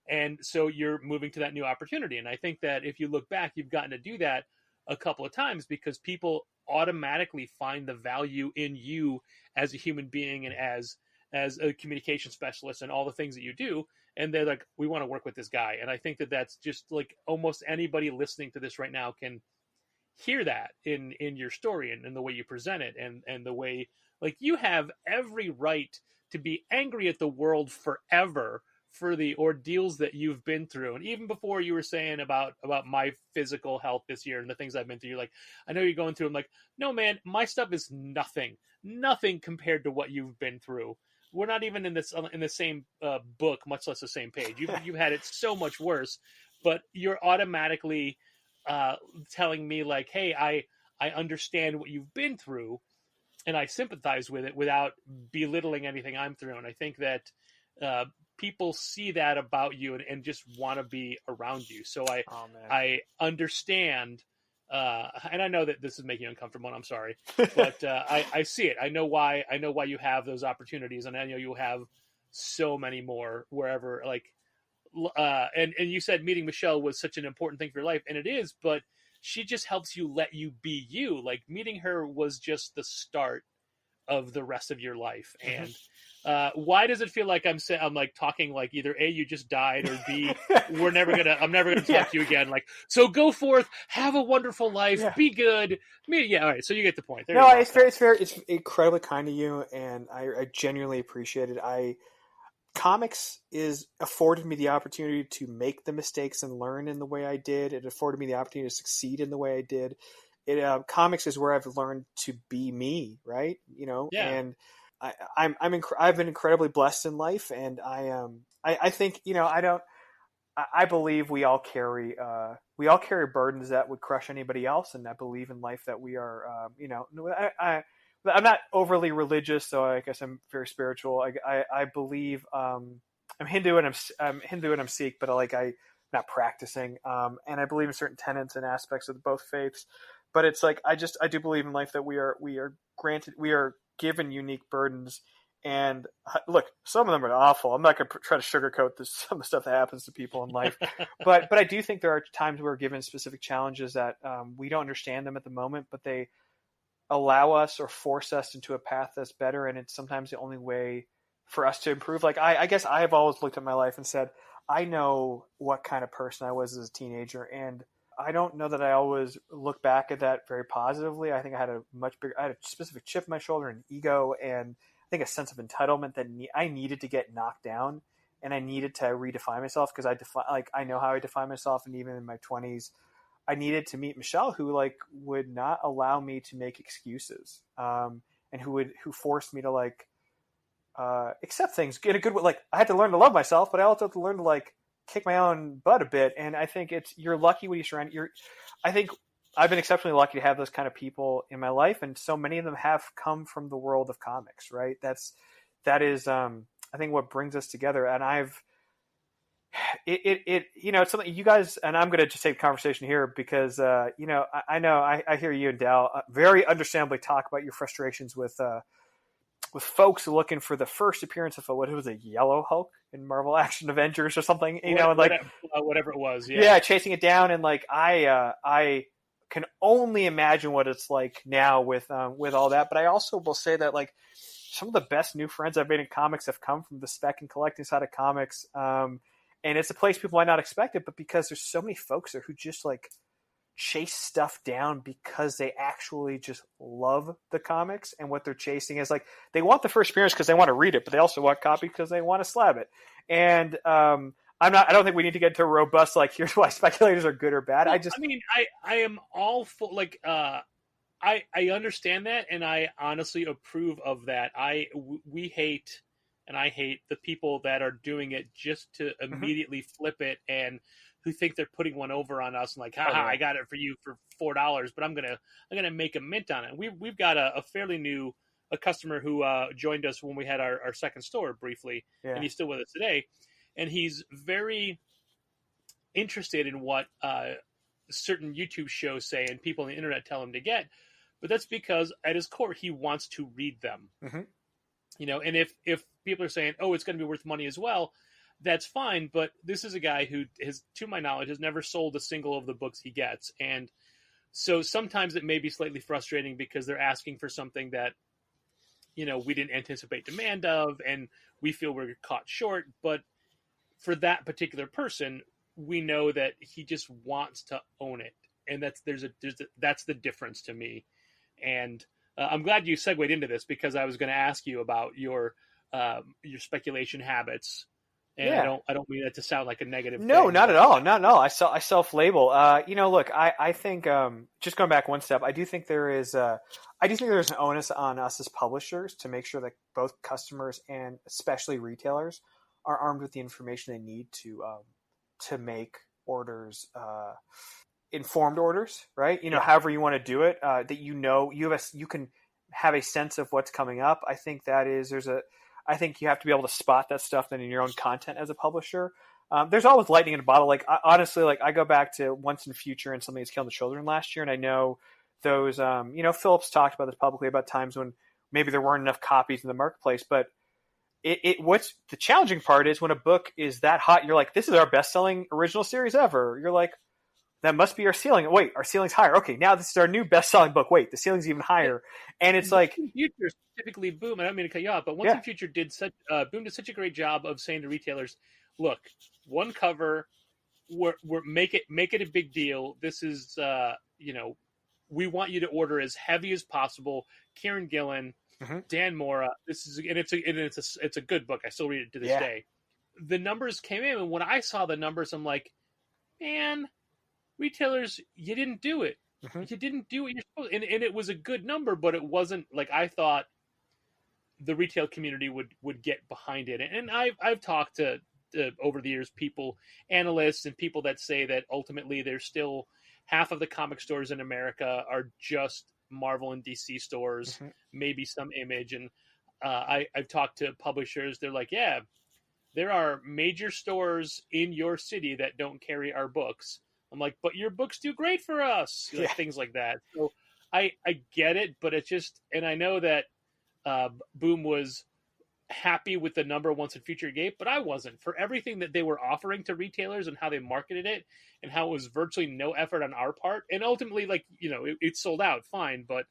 and so you're moving to that new opportunity. And I think that if you look back, you've gotten to do that a couple of times because people automatically find the value in you as a human being and as a communication specialist and all the things that you do. And they're like, we want to work with this guy. And I think that that's just like almost anybody listening to this right now can hear that in your story and the way you present it and the way, like, you have every right to be angry at the world forever for the ordeals that you've been through. And even before you were saying about my physical health this year and the things I've been through, you're like, I know you're going through. I'm like, no, man, my stuff is nothing compared to what you've been through. We're not even in the same book, much less the same page. You've had it so much worse, but you're automatically telling me like, hey, I understand what you've been through. and I sympathize with it without belittling anything I'm through. And I think that people see that about you and just want to be around you. So I understand, and I know that this is making you uncomfortable, and I'm sorry, but I see it. I know why you have those opportunities, and I know you'll have so many more wherever, like, and you said meeting Michelle was such an important thing for your life, and it is, but she just helps you let you be you. Like, meeting her was just the start of the rest of your life. And why does it feel like I'm like talking like either A, you just died, or B, I'm never gonna talk to you again. Like, so go forth, have a wonderful life, be good. All right, so you get the point. There it's fair. It's incredibly kind of you, and I genuinely appreciate it. Comics is afforded me the opportunity to make the mistakes and learn in the way I did. It afforded me the opportunity to succeed in the way I did. Comics is where I've learned to be me, right? And I've been incredibly blessed in life, and I think, I believe we all carry burdens that would crush anybody else, and I believe in life that we are, I'm not overly religious, so I guess I'm very spiritual. I believe I'm Hindu and I'm Sikh, but I'm not practicing, and I believe in certain tenets and aspects of both faiths. But it's like I do believe in life that we are given unique burdens, and look, some of them are awful. I'm not going to try to sugarcoat some of the stuff that happens to people in life, but I do think there are times we're given specific challenges that we don't understand them at the moment, but they allow us or force us into a path that's better, and it's sometimes the only way for us to improve. Like, I guess I have always looked at my life and said, I know what kind of person I was as a teenager, and I don't know that I always look back at that very positively. I think I had a specific chip in my shoulder, and ego, and I think a sense of entitlement that I needed to get knocked down, and I needed to redefine myself, because I know how I define myself, and even in my 20s, I needed to meet Michelle, who would not allow me to make excuses, and who forced me to accept things in a good way. Like, I had to learn to love myself, but I also had to learn to kick my own butt a bit. And I think you're lucky when you surround. I think I've been exceptionally lucky to have those kind of people in my life, and so many of them have come from the world of comics. Right? That is I think what brings us together. And it's something you guys, and I'm going to just take the conversation here because, I hear you and Dal very understandably talk about your frustrations with folks looking for the first appearance of what was a Yellow Hulk in Marvel Action Avengers or something, whatever it was. Yeah. Chasing it down. And I can only imagine what it's like now with all that. But I also will say that some of the best new friends I've made in comics have come from the spec and collecting side of comics. And it's a place people might not expect it, but because there's so many folks there who just chase stuff down because they actually just love the comics, and what they're chasing is they want the first appearance because they want to read it, but they also want copy because they want to slab it. And I don't think we need to get into a robust here's why speculators are good or bad. Well, I am all for I understand that, and I honestly approve of that. We hate. And I hate the people that are doing it just to immediately flip it, and who think they're putting one over on us, and I got it for you for $4, but I'm gonna make a mint on it. We've got a fairly new customer who joined us when we had our second store briefly, and he's still with us today, and he's very interested in what certain YouTube shows say and people on the internet tell him to get, but that's because at his core he wants to read them. And if people are saying, oh, it's going to be worth money as well, that's fine. But this is a guy who has, to my knowledge, has never sold a single of the books he gets. And so sometimes it may be slightly frustrating because they're asking for something that, we didn't anticipate demand of, and we feel we're caught short. But for that particular person, we know that he just wants to own it. And that's the difference to me. And I'm glad you segued into this, because I was going to ask you about your speculation habits, and I don't mean that to sound like a negative. No, thing. Not at all. Not at all. I self-label. Look, I think just going back one step, I do think there's an onus on us as publishers to make sure that both customers and especially retailers are armed with the information they need to make orders. Informed orders, right? However you want to do it, that you can have a sense of what's coming up. I think I think you have to be able to spot that stuff then in your own content as a publisher. There's always lightning in a bottle. Like honestly, like I go back to Once and Future and Something That's Killing the Children last year, and I know those. Phillips talked about this publicly about times when maybe there weren't enough copies in the marketplace. But what's the challenging part is when a book is that hot, you're like, this is our best-selling original series ever. You're like, that must be our ceiling. Wait, our ceiling's higher. Okay, now this is our new best-selling book. Wait, the ceiling's even higher. And it's like Future, specifically Boom. I don't mean to cut you off, but Once and Future Boom did such a great job of saying to retailers, look, one cover, we're make it a big deal. This is we want you to order as heavy as possible. Kieran Gillen, Dan Mora. It's a good book. I still read it to this day. The numbers came in, and when I saw the numbers, I'm like, man, retailers, you didn't do it. You didn't do what you're supposed to. And it was a good number, but it wasn't like I thought the retail community would get behind it. And I've talked to over the years, analysts and people that say that ultimately there's still half of the comic stores in America are just Marvel and DC stores, maybe some Image. And I've talked to publishers. They're like, yeah, there are major stores in your city that don't carry our books. I'm like, but your books do great for us. Like, things like that. So I get it, but it's just, and I know that Boom was happy with the number Once and Future gave, but I wasn't. For everything that they were offering to retailers and how they marketed it and how it was virtually no effort on our part. And ultimately, like, it sold out fine, but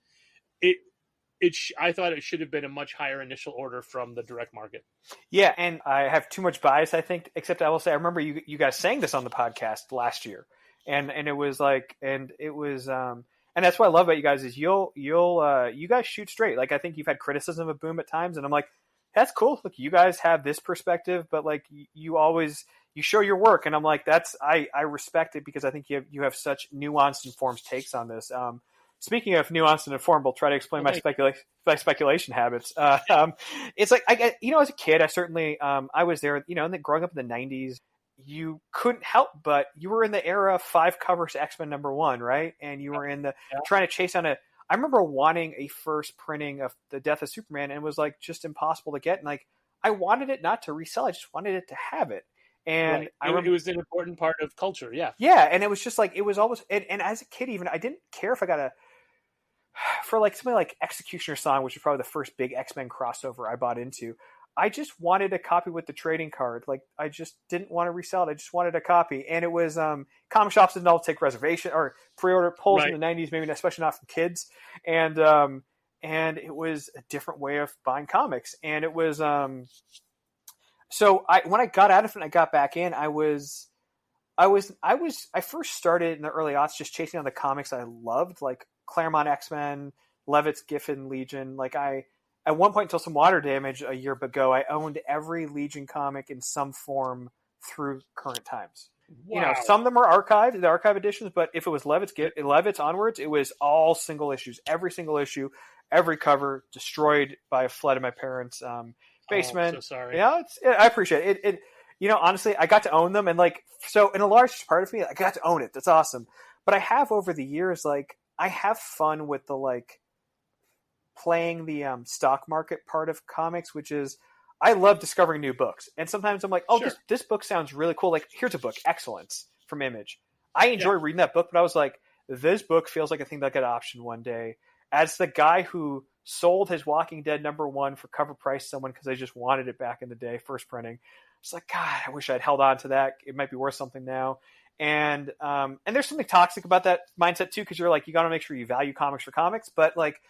I thought it should have been a much higher initial order from the direct market. Yeah, and I have too much bias, I think, except I will say, I remember you guys saying this on the podcast last year. And it was like, and it was, and that's what I love about you guys is you guys shoot straight. Like, I think you've had criticism of Boom at times, and I'm like, that's cool. Look, you guys have this perspective, but like you show your work, and I'm like, I respect it because I think you have such nuanced, informed takes on this. Speaking of nuanced and informed, I'll try to explain my speculation habits. It's like as a kid, I certainly I was there. Growing up in the '90s. You couldn't help but you were in the era of 5 covers X-Men #1, right? And you were in the trying to chase down I remember wanting a first printing of the Death of Superman, and it was like just impossible to get. And like I wanted it not to resell, I just wanted it to have it. And I remember it was an important part of culture, yeah. And it was just like it was always. And as a kid, even I didn't care if I got for like something like Executioner Song, which was probably the first big X-Men crossover I bought into. I just wanted a copy with the trading card. Like I just didn't want to resell it. I just wanted a copy. And it was comic shops didn't all take reservation or pre-order polls in the 90s, maybe especially not from kids. And it was a different way of buying comics. And it was so when I got out of it and I got back in, I first started in the early aughts just chasing down the comics I loved, like Claremont X-Men, Levitt's Giffen Legion. Like at one point, until some water damage a year ago, I owned every Legion comic in some form through current times. Wow. Some of them are archived, the archive editions, but if it was Levitt's onwards, it was all single issues. Every single issue, every cover destroyed by a flood in my parents' basement. Oh, so sorry. Yeah, I appreciate it. Honestly, I got to own them, and like, so in a large part of me, I got to own it. That's awesome. But I have over the years, like, I have fun with the like. Playing the stock market part of comics, which is I love discovering new books. And sometimes I'm like, this book sounds really cool. Like, here's a book, Excellence from Image. I enjoy reading that book, but I was like, this book feels like a thing that got optioned one day. As the guy who sold his Walking Dead #1 for cover price to someone because they just wanted it back in the day, first printing. It's like, God, I wish I'd held on to that. It might be worth something now. And there's something toxic about that mindset too, because you're like, you got to make sure you value comics for comics. But like,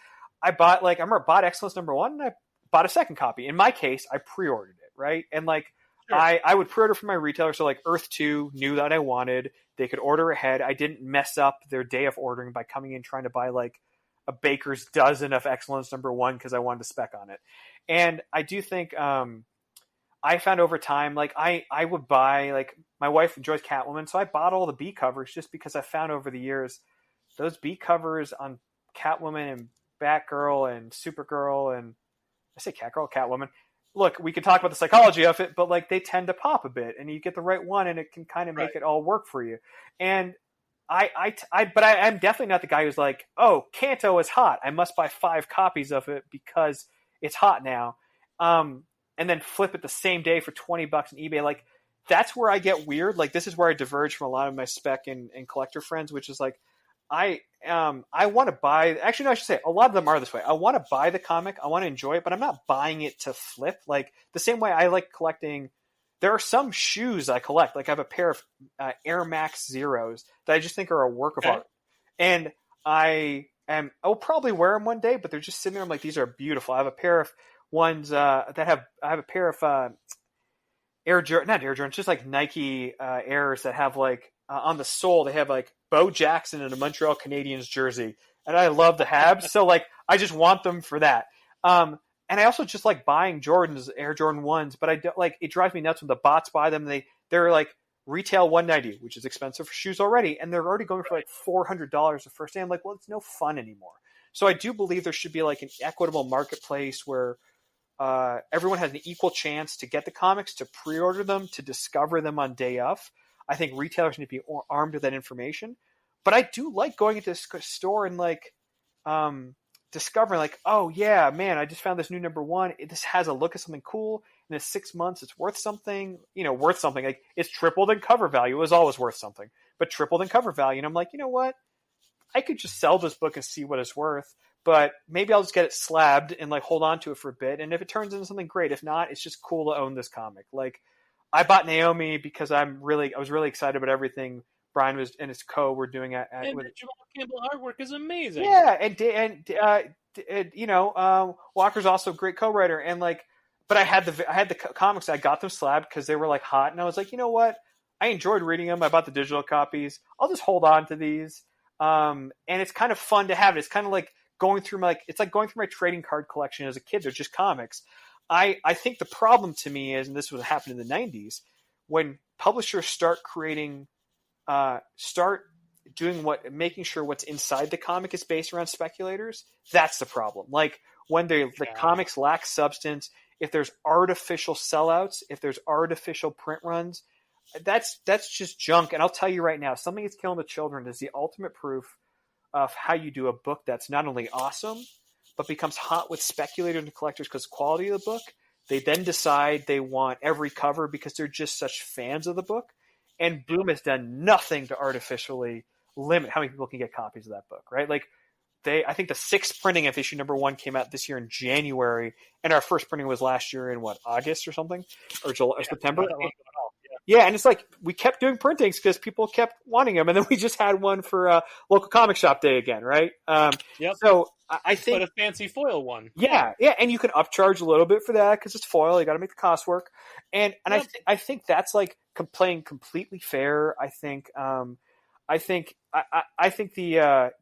I remember I bought Excellence #1 and I bought a second copy. In my case, I pre-ordered it, right? And like, I would pre-order from my retailer. So like Earth 2 knew that I wanted. They could order ahead. I didn't mess up their day of ordering by coming in trying to buy like a baker's dozen of Excellence #1 because I wanted to spec on it. And I do think I found over time, like I would buy, like my wife enjoys Catwoman, so I bought all the B covers just because I found over the years those B covers on Catwoman and Batgirl and Supergirl and I say Catwoman. Look, we can talk about the psychology of it, but like they tend to pop a bit, and you get the right one, and it can kind of make it all work for you. And but I'm definitely not the guy who's like, oh, Kanto is hot, I must buy 5 copies of it because it's hot now, and then flip it the same day for $20 on eBay. Like, that's where I get weird. Like, this is where I diverge from a lot of my spec and collector friends, which is like, I want to buy. Actually, no, I should say a lot of them are this way. I want to buy the comic, I want to enjoy it, but I'm not buying it to flip. Like, the same way I like collecting. There are some shoes I collect. Like, I have a pair of Air Max Zeros that I just think are a work of art, and I'll probably wear them one day. But they're just sitting there. I'm like, these are beautiful. I have a pair of ones that have. I have a pair of not Air Jordans, just like Nike Airs that have like on the sole they have like Bo Jackson in a Montreal Canadiens jersey, and I love the Habs. So like, I just want them for that. And I also just like buying Jordans, Air Jordan 1s, but I don't like, it drives me nuts when the bots buy them. They're like retail $190, which is expensive for shoes already, and they're already going for like $400 the first day. I'm like, well, it's no fun anymore. So I do believe there should be like an equitable marketplace where everyone has an equal chance to get the comics, to pre-order them, to discover them on day of. I think retailers need to be armed with that information. But I do like going into a store and like discovering like, oh yeah, man, I just found this new #1. This has a look of something cool. In the 6 months, it's worth something. Worth something. Like, it's tripled in cover value. It was always worth something, but tripled in cover value. And I'm like, you know what? I could just sell this book and see what it's worth. But maybe I'll just get it slabbed and like hold on to it for a bit. And if it turns into something great, if not, it's just cool to own this comic. Like, I bought Naomi because I was really excited about everything Brian was and his co were doing and with Jamal Campbell artwork is amazing. Yeah, and Walker's also a great co-writer, and like, but I had the comics. I got them slabbed because they were like hot, and I was like, you know what? I enjoyed reading them. I bought the digital copies. I'll just hold on to these. And it's kind of fun to have it. It's kind of like going through my trading card collection as a kid. They're just comics. I think the problem to me is, and this was what happened in the 90s, when publishers start making sure what's inside the comic is based around speculators. That's the problem. Like, when the comics lack substance, if there's artificial sellouts, if there's artificial print runs, that's just junk. And I'll tell you right now, Something That's Killing the Children is the ultimate proof of how you do a book that's not only awesome, but becomes hot with speculators and collectors because of the quality of the book. They then decide they want every cover because they're just such fans of the book. And Boom has done nothing to artificially limit how many people can get copies of that book, right? Like, I think the 6th printing of issue #1 came out this year in January, and our first printing was last year in August or something, or July, or September. Yeah, and it's like, we kept doing printings because people kept wanting them, and then we just had one for local comic shop day again, right? Yep. So I think, but a fancy foil one. Yeah, and you can upcharge a little bit for that because it's foil. You got to make the cost work, and yep. I think that's like playing completely fair. I think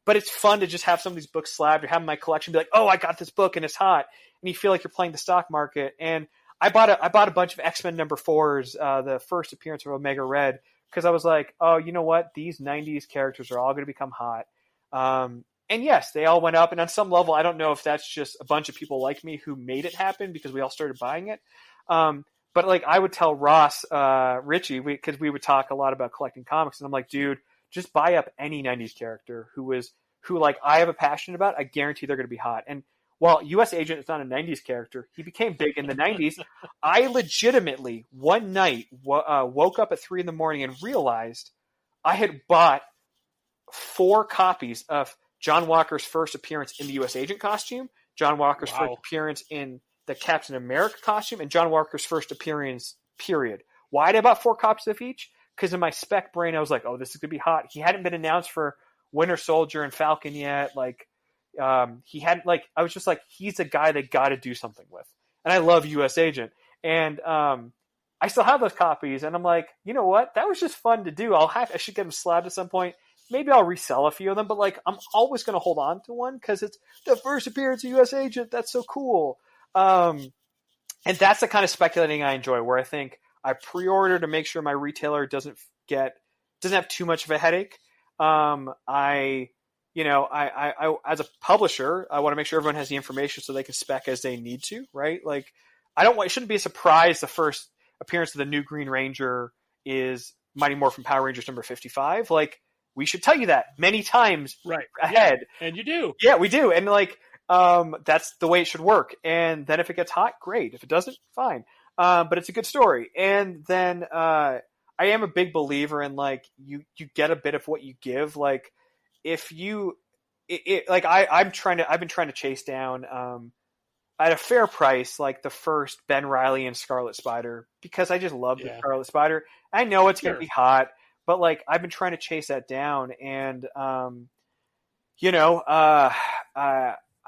but it's fun to just have some of these books slabbed or have my collection be like, oh, I got this book and it's hot, and you feel like you're playing the stock market. And I bought a bunch of X-Men #4s, the first appearance of Omega Red, because I was like, oh, you know what? These 90s characters are all going to become hot. And yes, they all went up. And on some level, I don't know if that's just a bunch of people like me who made it happen because we all started buying it. But like, I would tell Ross, Richie, because we would talk a lot about collecting comics, and I'm like, dude, just buy up any 90s character who like I have a passion about. I guarantee they're going to be hot. And while U.S. Agent is not a 90s character, he became big in the 90s. I legitimately one night woke up at 3 a.m. and realized I had bought 4 copies of John Walker's first appearance in the U.S. Agent costume, John Walker's first appearance in the Captain America costume, and John Walker's first appearance, period. Why did I buy 4 copies of each? Because in my spec brain, I was like, oh, this is going to be hot. He hadn't been announced for Winter Soldier and Falcon yet. Like, he hadn't, like, I was just like, he's a guy they got to do something with. And I love U.S. Agent. And I still have those copies. And I'm like, you know what? That was just fun to do. I should get them slabbed at some point. Maybe I'll resell a few of them. But, like, I'm always going to hold on to one because it's the first appearance of U.S. Agent. That's so cool. And that's the kind of speculating I enjoy, where I think I pre-order to make sure my retailer doesn't have too much of a headache. I as a publisher, I want to make sure everyone has the information so they can spec as they need to, right? Like, it shouldn't be a surprise the first appearance of the new Green Ranger is Mighty Morphin Power Rangers #55. Like, we should tell you that many times Right. ahead. Yeah. And you do. Yeah, we do. And like, that's the way it should work. And then if it gets hot, great. If it doesn't, fine. But it's a good story. And then, I am a big believer in like, you get a bit of what you give. Like if you, like I've been trying to chase down, at a fair price, like the first Ben Reilly and Scarlet Spider, because I just love the Scarlet Spider. I know it's going to be hot, but like I've been trying to chase that down. And,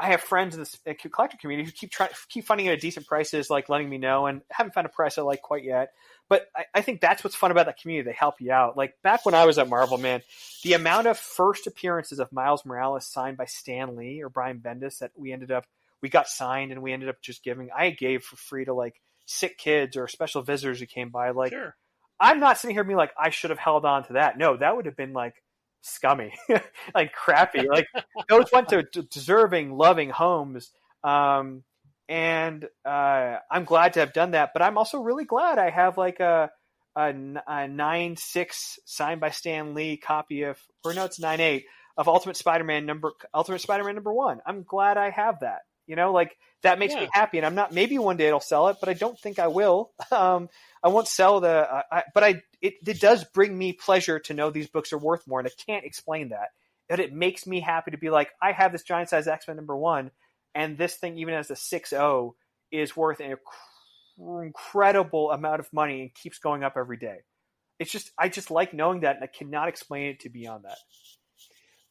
I have friends in the collector community who keep finding it at decent prices, like letting me know, and haven't found a price I like quite yet. But I think that's what's fun about that community. They help you out. Like back when I was at Marvel, man, the amount of first appearances of Miles Morales signed by Stan Lee or Brian Bendis that we got signed and we ended up just I gave for free to like sick kids or special visitors who came by. Like, I'm not sitting here being like, I should have held on to that. No, that would have been like scummy, like crappy. Like those went to deserving, loving homes. And I'm glad to have done that, but I'm also really glad I have like a 9/6 signed by Stan Lee copy it's 9/8 of Ultimate Spider-Man number 1. I'm glad I have that. Like that makes me happy, and I'm not. Maybe one day it'll sell it, but I don't think I will. I won't sell it does bring me pleasure to know these books are worth more, and I can't explain that. But it makes me happy to be like, I have this giant size X-Men number 1, and this thing, even as a 6.0, is worth an incredible amount of money and keeps going up every day. I just like knowing that, and I cannot explain it to beyond that.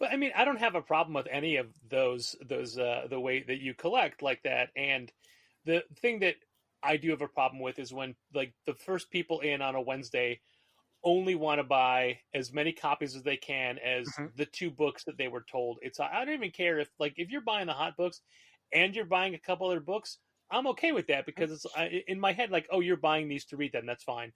But I mean, I don't have a problem with any of those the way that you collect like that. And the thing that I do have a problem with is when like the first people in on a Wednesday only want to buy as many copies as they can as the 2 books that they were told. I don't even care if you're buying the hot books and you're buying a couple other books, I'm okay with that because it's in my head like, oh, you're buying these to read them, that's fine.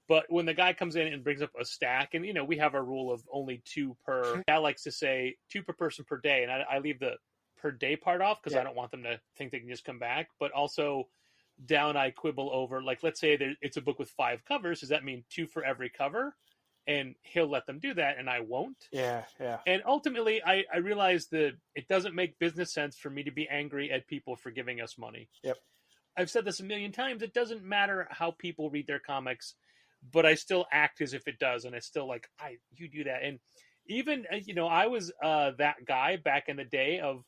But when the guy comes in and brings up a stack, and we have our rule of only 2 per. I likes to say 2 per person per day, and I leave the per day part off because I don't want them to think they can just come back. But also, down I quibble over, like, let's say it's a book with 5 covers. Does that mean 2 for every cover? And he'll let them do that, and I won't. Yeah. And ultimately, I realize that it doesn't make business sense for me to be angry at people for giving us money. Yep. I've said this a million times. It doesn't matter how people read their comics, but I still act as if it does, and it's still like, you do that. And even, I was that guy back in the day of,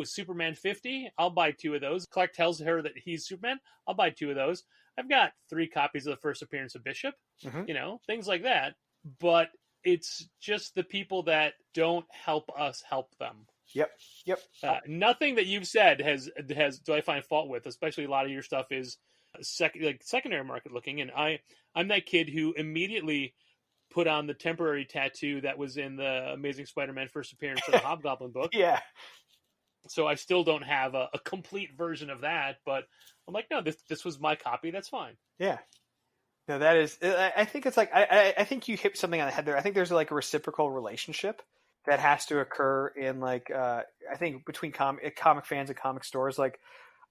Superman 50, I'll buy 2 of those. Clark tells her that he's Superman, I'll buy 2 of those. I've got 3 copies of the first appearance of Bishop, things like that. But it's just the people that don't help us help them. Yep. Nothing that you've said has do I find fault with, especially a lot of your stuff is secondary market looking, and I'm that kid who immediately put on the temporary tattoo that was in the Amazing Spider-Man first appearance of the Hobgoblin book. Yeah. So I still don't have a complete version of that, but I'm like, no, this was my copy. That's fine. Yeah. No, that is. I think it's like I think you hit something on the head there. I think there's like a reciprocal relationship that has to occur in like I think between comic fans and comic stores. Like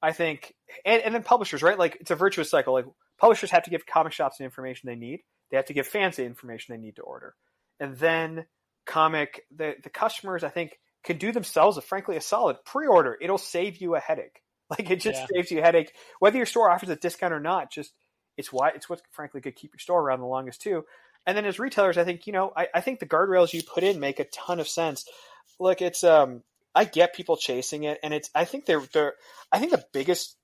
I think, and then publishers, right? Like it's a virtuous cycle. Like publishers have to give comic shops the information they need. They have to give fans the information they need to order, and then the customers, I think, can do themselves frankly a solid pre-order. It'll save you a headache. Like it just saves you a headache, whether your store offers a discount or not. Just it's what frankly could keep your store around the longest too. And then as retailers, I think I think the guardrails you put in make a ton of sense. Look, it's I get people chasing it, and I think the biggest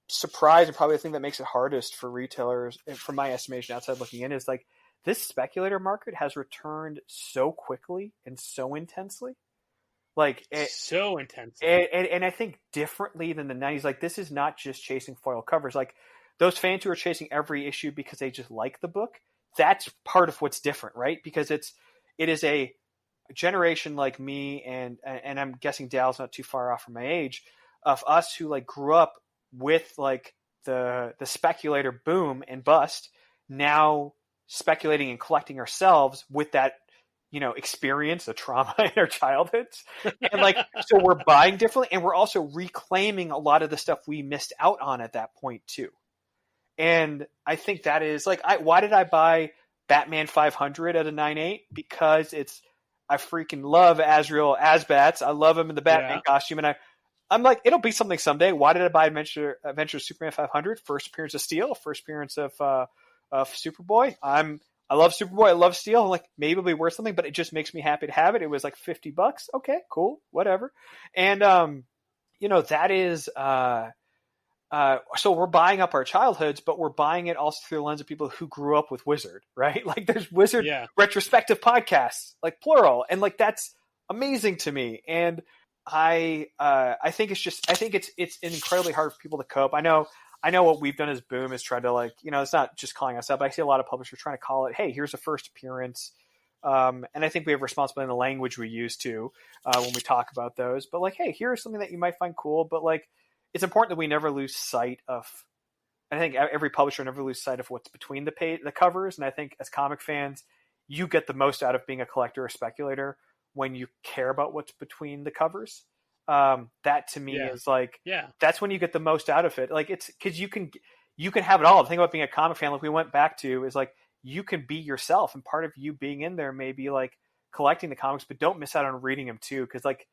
surprise and probably the thing that makes it hardest for retailers, from my estimation outside looking in, is like this speculator market has returned so quickly and so intensely. Like so intensely. And I think differently than the 90s, like this is not just chasing foil covers. Like those fans who are chasing every issue because they just like the book, that's part of what's different, right? Because it is a generation like me and I'm guessing Dal's not too far off from my age, of us who like grew up with like the speculator boom and bust, now speculating and collecting ourselves with that, experience, the trauma in our childhoods. And like, so we're buying differently, and we're also reclaiming a lot of the stuff we missed out on at that point too. And I think that is like, why did I buy Batman 500 at a 9.8? Because I freaking love Azrael Asbats. I love him in the Batman costume, and I'm like, it'll be something someday. Why did I buy Adventure of Superman 500? First appearance of Steel, first appearance of Superboy. I love Superboy. I love Steel. I'm like, maybe it'll be worth something, but it just makes me happy to have it. It was like $50. Okay, cool, whatever. And that is. So we're buying up our childhoods, but we're buying it also through the lens of people who grew up with Wizard, right? Like there's Wizard retrospective podcasts, like plural, and like that's amazing to me. And I think it's incredibly hard for people to cope. I know what we've done as Boom is try to like, it's not just calling us out, but I see a lot of publishers trying to call it, hey, here's a first appearance. And I think we have responsibility in the language we use too, when we talk about those, but like, hey, here's something that you might find cool, but like, it's important that we never lose sight of, I think every publisher never lose sight of what's between the covers. And I think as comic fans, you get the most out of being a collector or speculator when you care about what's between the covers. That to me is like, that's when you get the most out of it. Like it's because you can have it all. The thing about being a comic fan, like we went back to, is like, you can be yourself. And part of you being in there may be like collecting the comics, but don't miss out on reading them too. Cause like,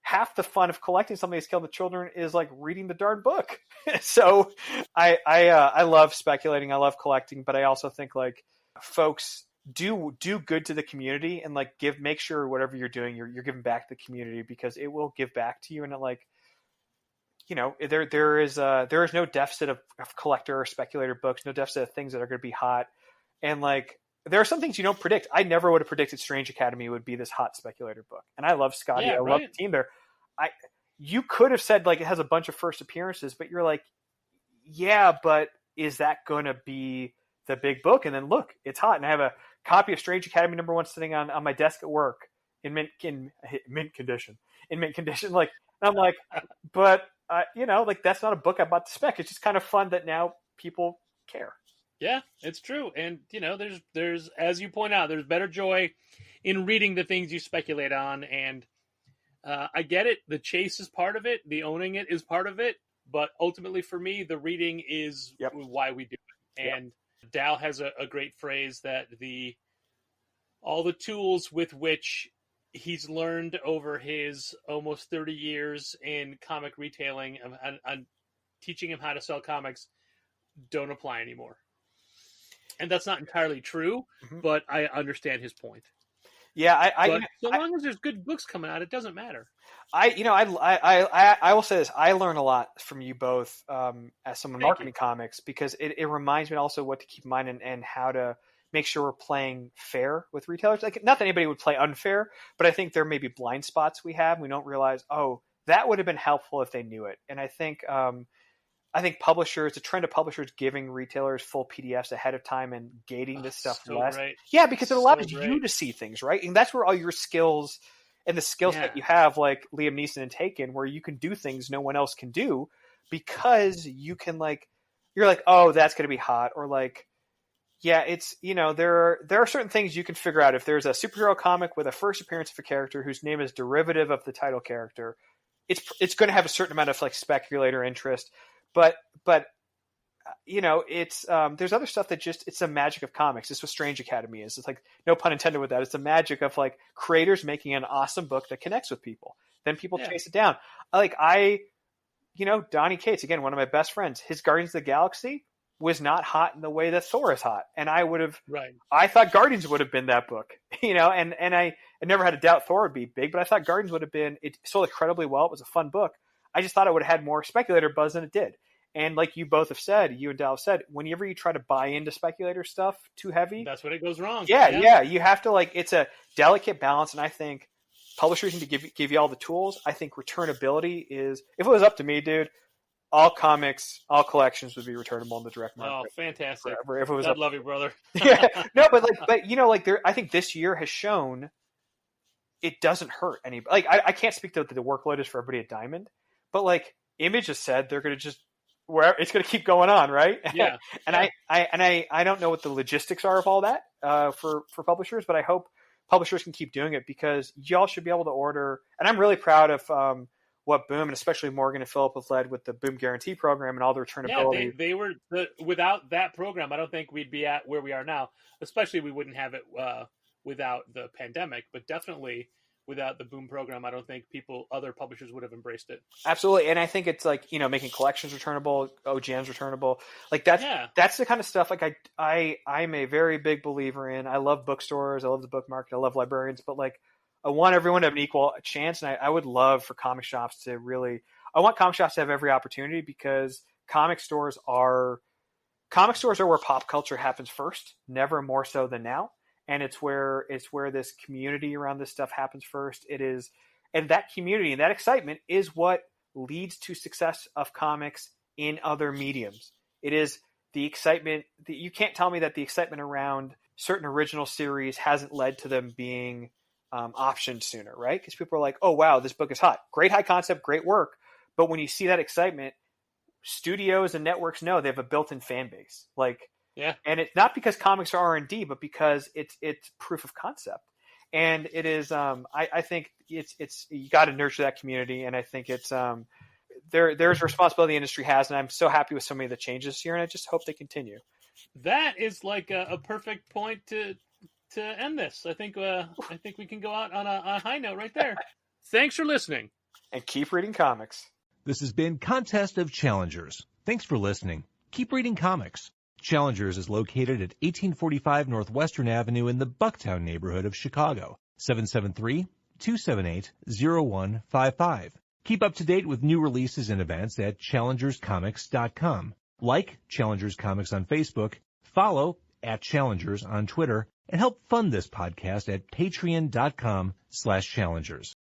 half the fun of collecting Somebody's Killed the Children is like reading the darn book. So I love speculating. I love collecting, but I also think like folks do good to the community and like make sure whatever you're doing, you're giving back to the community, because it will give back to you. And it like, there is no deficit of collector or speculator books, no deficit of things that are going to be hot. And like, there are some things you don't predict. I never would have predicted Strange Academy would be this hot speculator book. And I love Scotty. I love the team there. You could have said like it has a bunch of first appearances, but you're like, yeah, but is that going to be the big book? And then look, it's hot. And I have a copy of Strange Academy #1 sitting on my desk at work in mint condition. Like, and I'm like, but like that's not a book I bought to spec. It's just kind of fun that now people care. Yeah, it's true. And, there's, as you point out, there's better joy in reading the things you speculate on. And I get it. The chase is part of it. The owning it is part of it. But ultimately for me, the reading is why we do it. And Dow has a great phrase that all the tools with which he's learned over his almost 30 years in comic retailing and teaching him how to sell comics don't apply anymore. And that's not entirely true, but I understand his point. Yeah, so long as there's good books coming out, it doesn't matter. I will say this: I learn a lot from you both as someone marketing comics, because it reminds me also what to keep in mind and how to make sure we're playing fair with retailers. Like, not that anybody would play unfair, but I think there may be blind spots we have. We don't realize, oh, that would have been helpful if they knew it. And I think publishers, the trend of publishers giving retailers full PDFs ahead of time and gating this stuff less. Right. Yeah, because it allows you to see things, right? And that's where all your skills and the skills that you have, like Liam Neeson and Taken, where you can do things no one else can do, because you can you're like, oh, that's going to be hot. Or like, yeah, it's, there are certain things you can figure out. If there's a superhero comic with a first appearance of a character whose name is derivative of the title character, it's going to have a certain amount of like speculator interest. But it's there's other stuff that it's the magic of comics. This is what Strange Academy is. It's like, no pun intended with that. It's the magic of like creators making an awesome book that connects with people. Then people chase it down. Like Donnie Cates, again, one of my best friends, his Guardians of the Galaxy was not hot in the way that Thor is hot. And I thought Guardians would have been that book, and I never had a doubt Thor would be big, but I thought Guardians would have been, it sold incredibly well. It was a fun book. I just thought it would have had more speculator buzz than it did. And like you both have said, you and Dal said, whenever you try to buy into speculator stuff too heavy, that's when it goes wrong. Yeah. You have to it's a delicate balance. And I think publishers need to give you all the tools. I think returnability is, if it was up to me, dude, all comics, all collections would be returnable in the direct market. Oh, fantastic. Forever, if it was I'd love you, brother. Yeah. No, but I think this year has shown it doesn't hurt anybody. Like, I can't speak to the workload is for everybody at Diamond, but like Image has said, they're going to just, where it's going to keep going on, right? Yeah. I don't know what the logistics are of all that for publishers, but I hope publishers can keep doing it, because y'all should be able to order. And I'm really proud of what Boom, and especially Morgan and Phillip, have led with the Boom Guarantee program and all the returnability. Yeah, they were without that program, I don't think we'd be at where we are now. Especially we wouldn't have it without the pandemic, but definitely without the Boom program, I don't think other publishers would have embraced it. Absolutely. And I think it's like, making collections returnable, OGNs returnable. Like that's the kind of stuff like I'm a very big believer in. I love bookstores. I love the book market. I love librarians, but like I want everyone to have an equal chance. And I would love for comic shops to I want comic shops to have every opportunity, because comic stores are where pop culture happens first, never more so than now. And it's where this community around this stuff happens first. And that community and that excitement is what leads to success of comics in other mediums. It is the excitement that you can't tell me that the excitement around certain original series hasn't led to them being optioned sooner, right? Because people are like, oh, wow, this book is hot. Great high concept, great work. But when you see that excitement, studios and networks know they have a built-in fan base. Yeah. And it's not because comics are R&D, but because it's proof of concept. And it is, I think it's you got to nurture that community. And I think it's, there's a responsibility the industry has. And I'm so happy with so many of the changes here. And I just hope they continue. That is like a perfect point to end this. I think we can go out on a high note right there. Thanks for listening. And keep reading comics. This has been Contest of Challengers. Thanks for listening. Keep reading comics. Challengers is located at 1845 Northwestern Avenue in the Bucktown neighborhood of Chicago. 773-278-0155. Keep up to date with new releases and events at challengerscomics.com. Like Challengers Comics on Facebook, follow @Challengers on Twitter, and help fund this podcast at patreon.com/challengers.